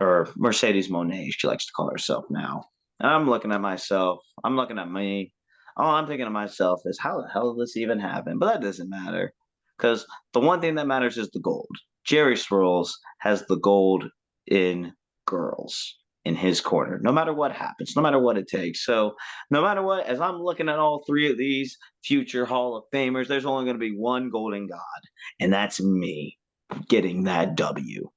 or Mercedes Monet, she likes to call herself now. And I'm looking at myself. I'm looking at me. All I'm thinking to myself is, how the hell did this even happen? But that doesn't matter, because the one thing that matters is the gold. Jerry Swirls has the gold in girls in his corner, no matter what happens, no matter what it takes. So, no matter what, as I'm looking at all three of these future Hall of Famers, there's only going to be one golden god, and that's me getting that W.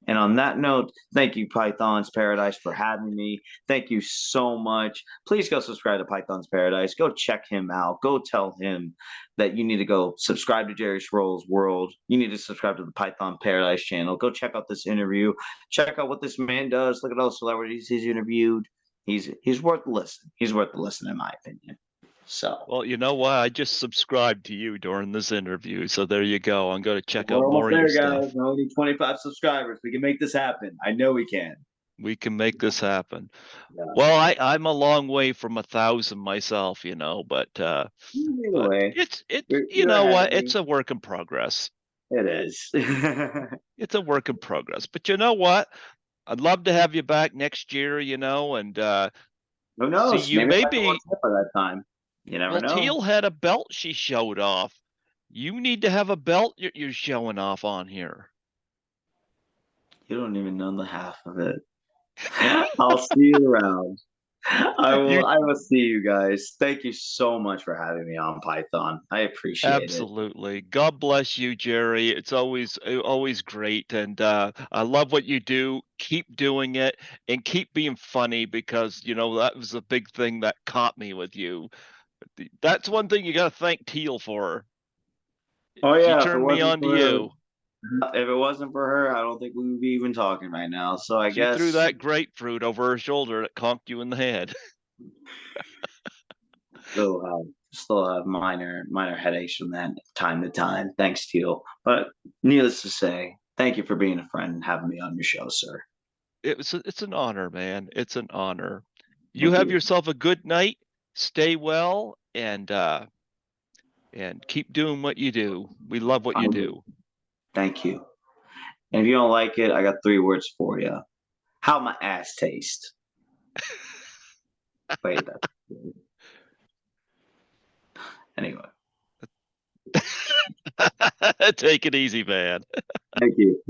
And on that note, thank you, Python's Paradise, for having me. Thank you so much. Please go subscribe to Python's Paradise. Go check him out. Go tell him that you need to go subscribe to Jerry Schroll's World. You need to subscribe to the Python Paradise channel. Go check out this interview. Check out what this man does. Look at all the celebrities he's interviewed. He's worth the listen. He's worth the listen, in my opinion. So, Well, you know what? I just subscribed to you during this interview, so there you go. I'm going to check we're out almost more of your there, stuff. guys. We only need 25 subscribers. We can make this happen. I know we can. We can make this happen. Yeah. Well, I'm a long way from 1,000 myself, but Either way, you you're know ahead of what? me. It's a work in progress. It is. It's a work in progress. But you know what? I'd love to have you back next year, and Who see knows? you Maybe I might have maybe. worked out by that time. You never Well, know. Teal had a belt she showed off. You need to have a belt you're showing off on here. You don't even know the half of it. I'll see you around. I You will. I will see you guys. Thank you so much for having me on Python. I appreciate it. Absolutely. God bless you, Jerry. It's always great, and I love what you do. Keep doing it, and keep being funny, because that was a big thing that caught me with you. That's one thing you got to thank Teal for. Oh She yeah, turned me on to you. if it wasn't for her, I don't think we would be even talking right now. So I She threw guess that grapefruit over her shoulder that conked you in the head. still have minor headaches from that time to time. Thanks, Teal. But needless to say, thank you for being a friend and having me on your show, sir. It's an honor, man. It's an honor. You Thank have you. yourself a good night. Stay well, and keep doing what you do. We love what you do. Thank you. And if you don't like it, I got 3 words for you. How my ass taste? Wait, anyway. Take it easy, man. Thank you.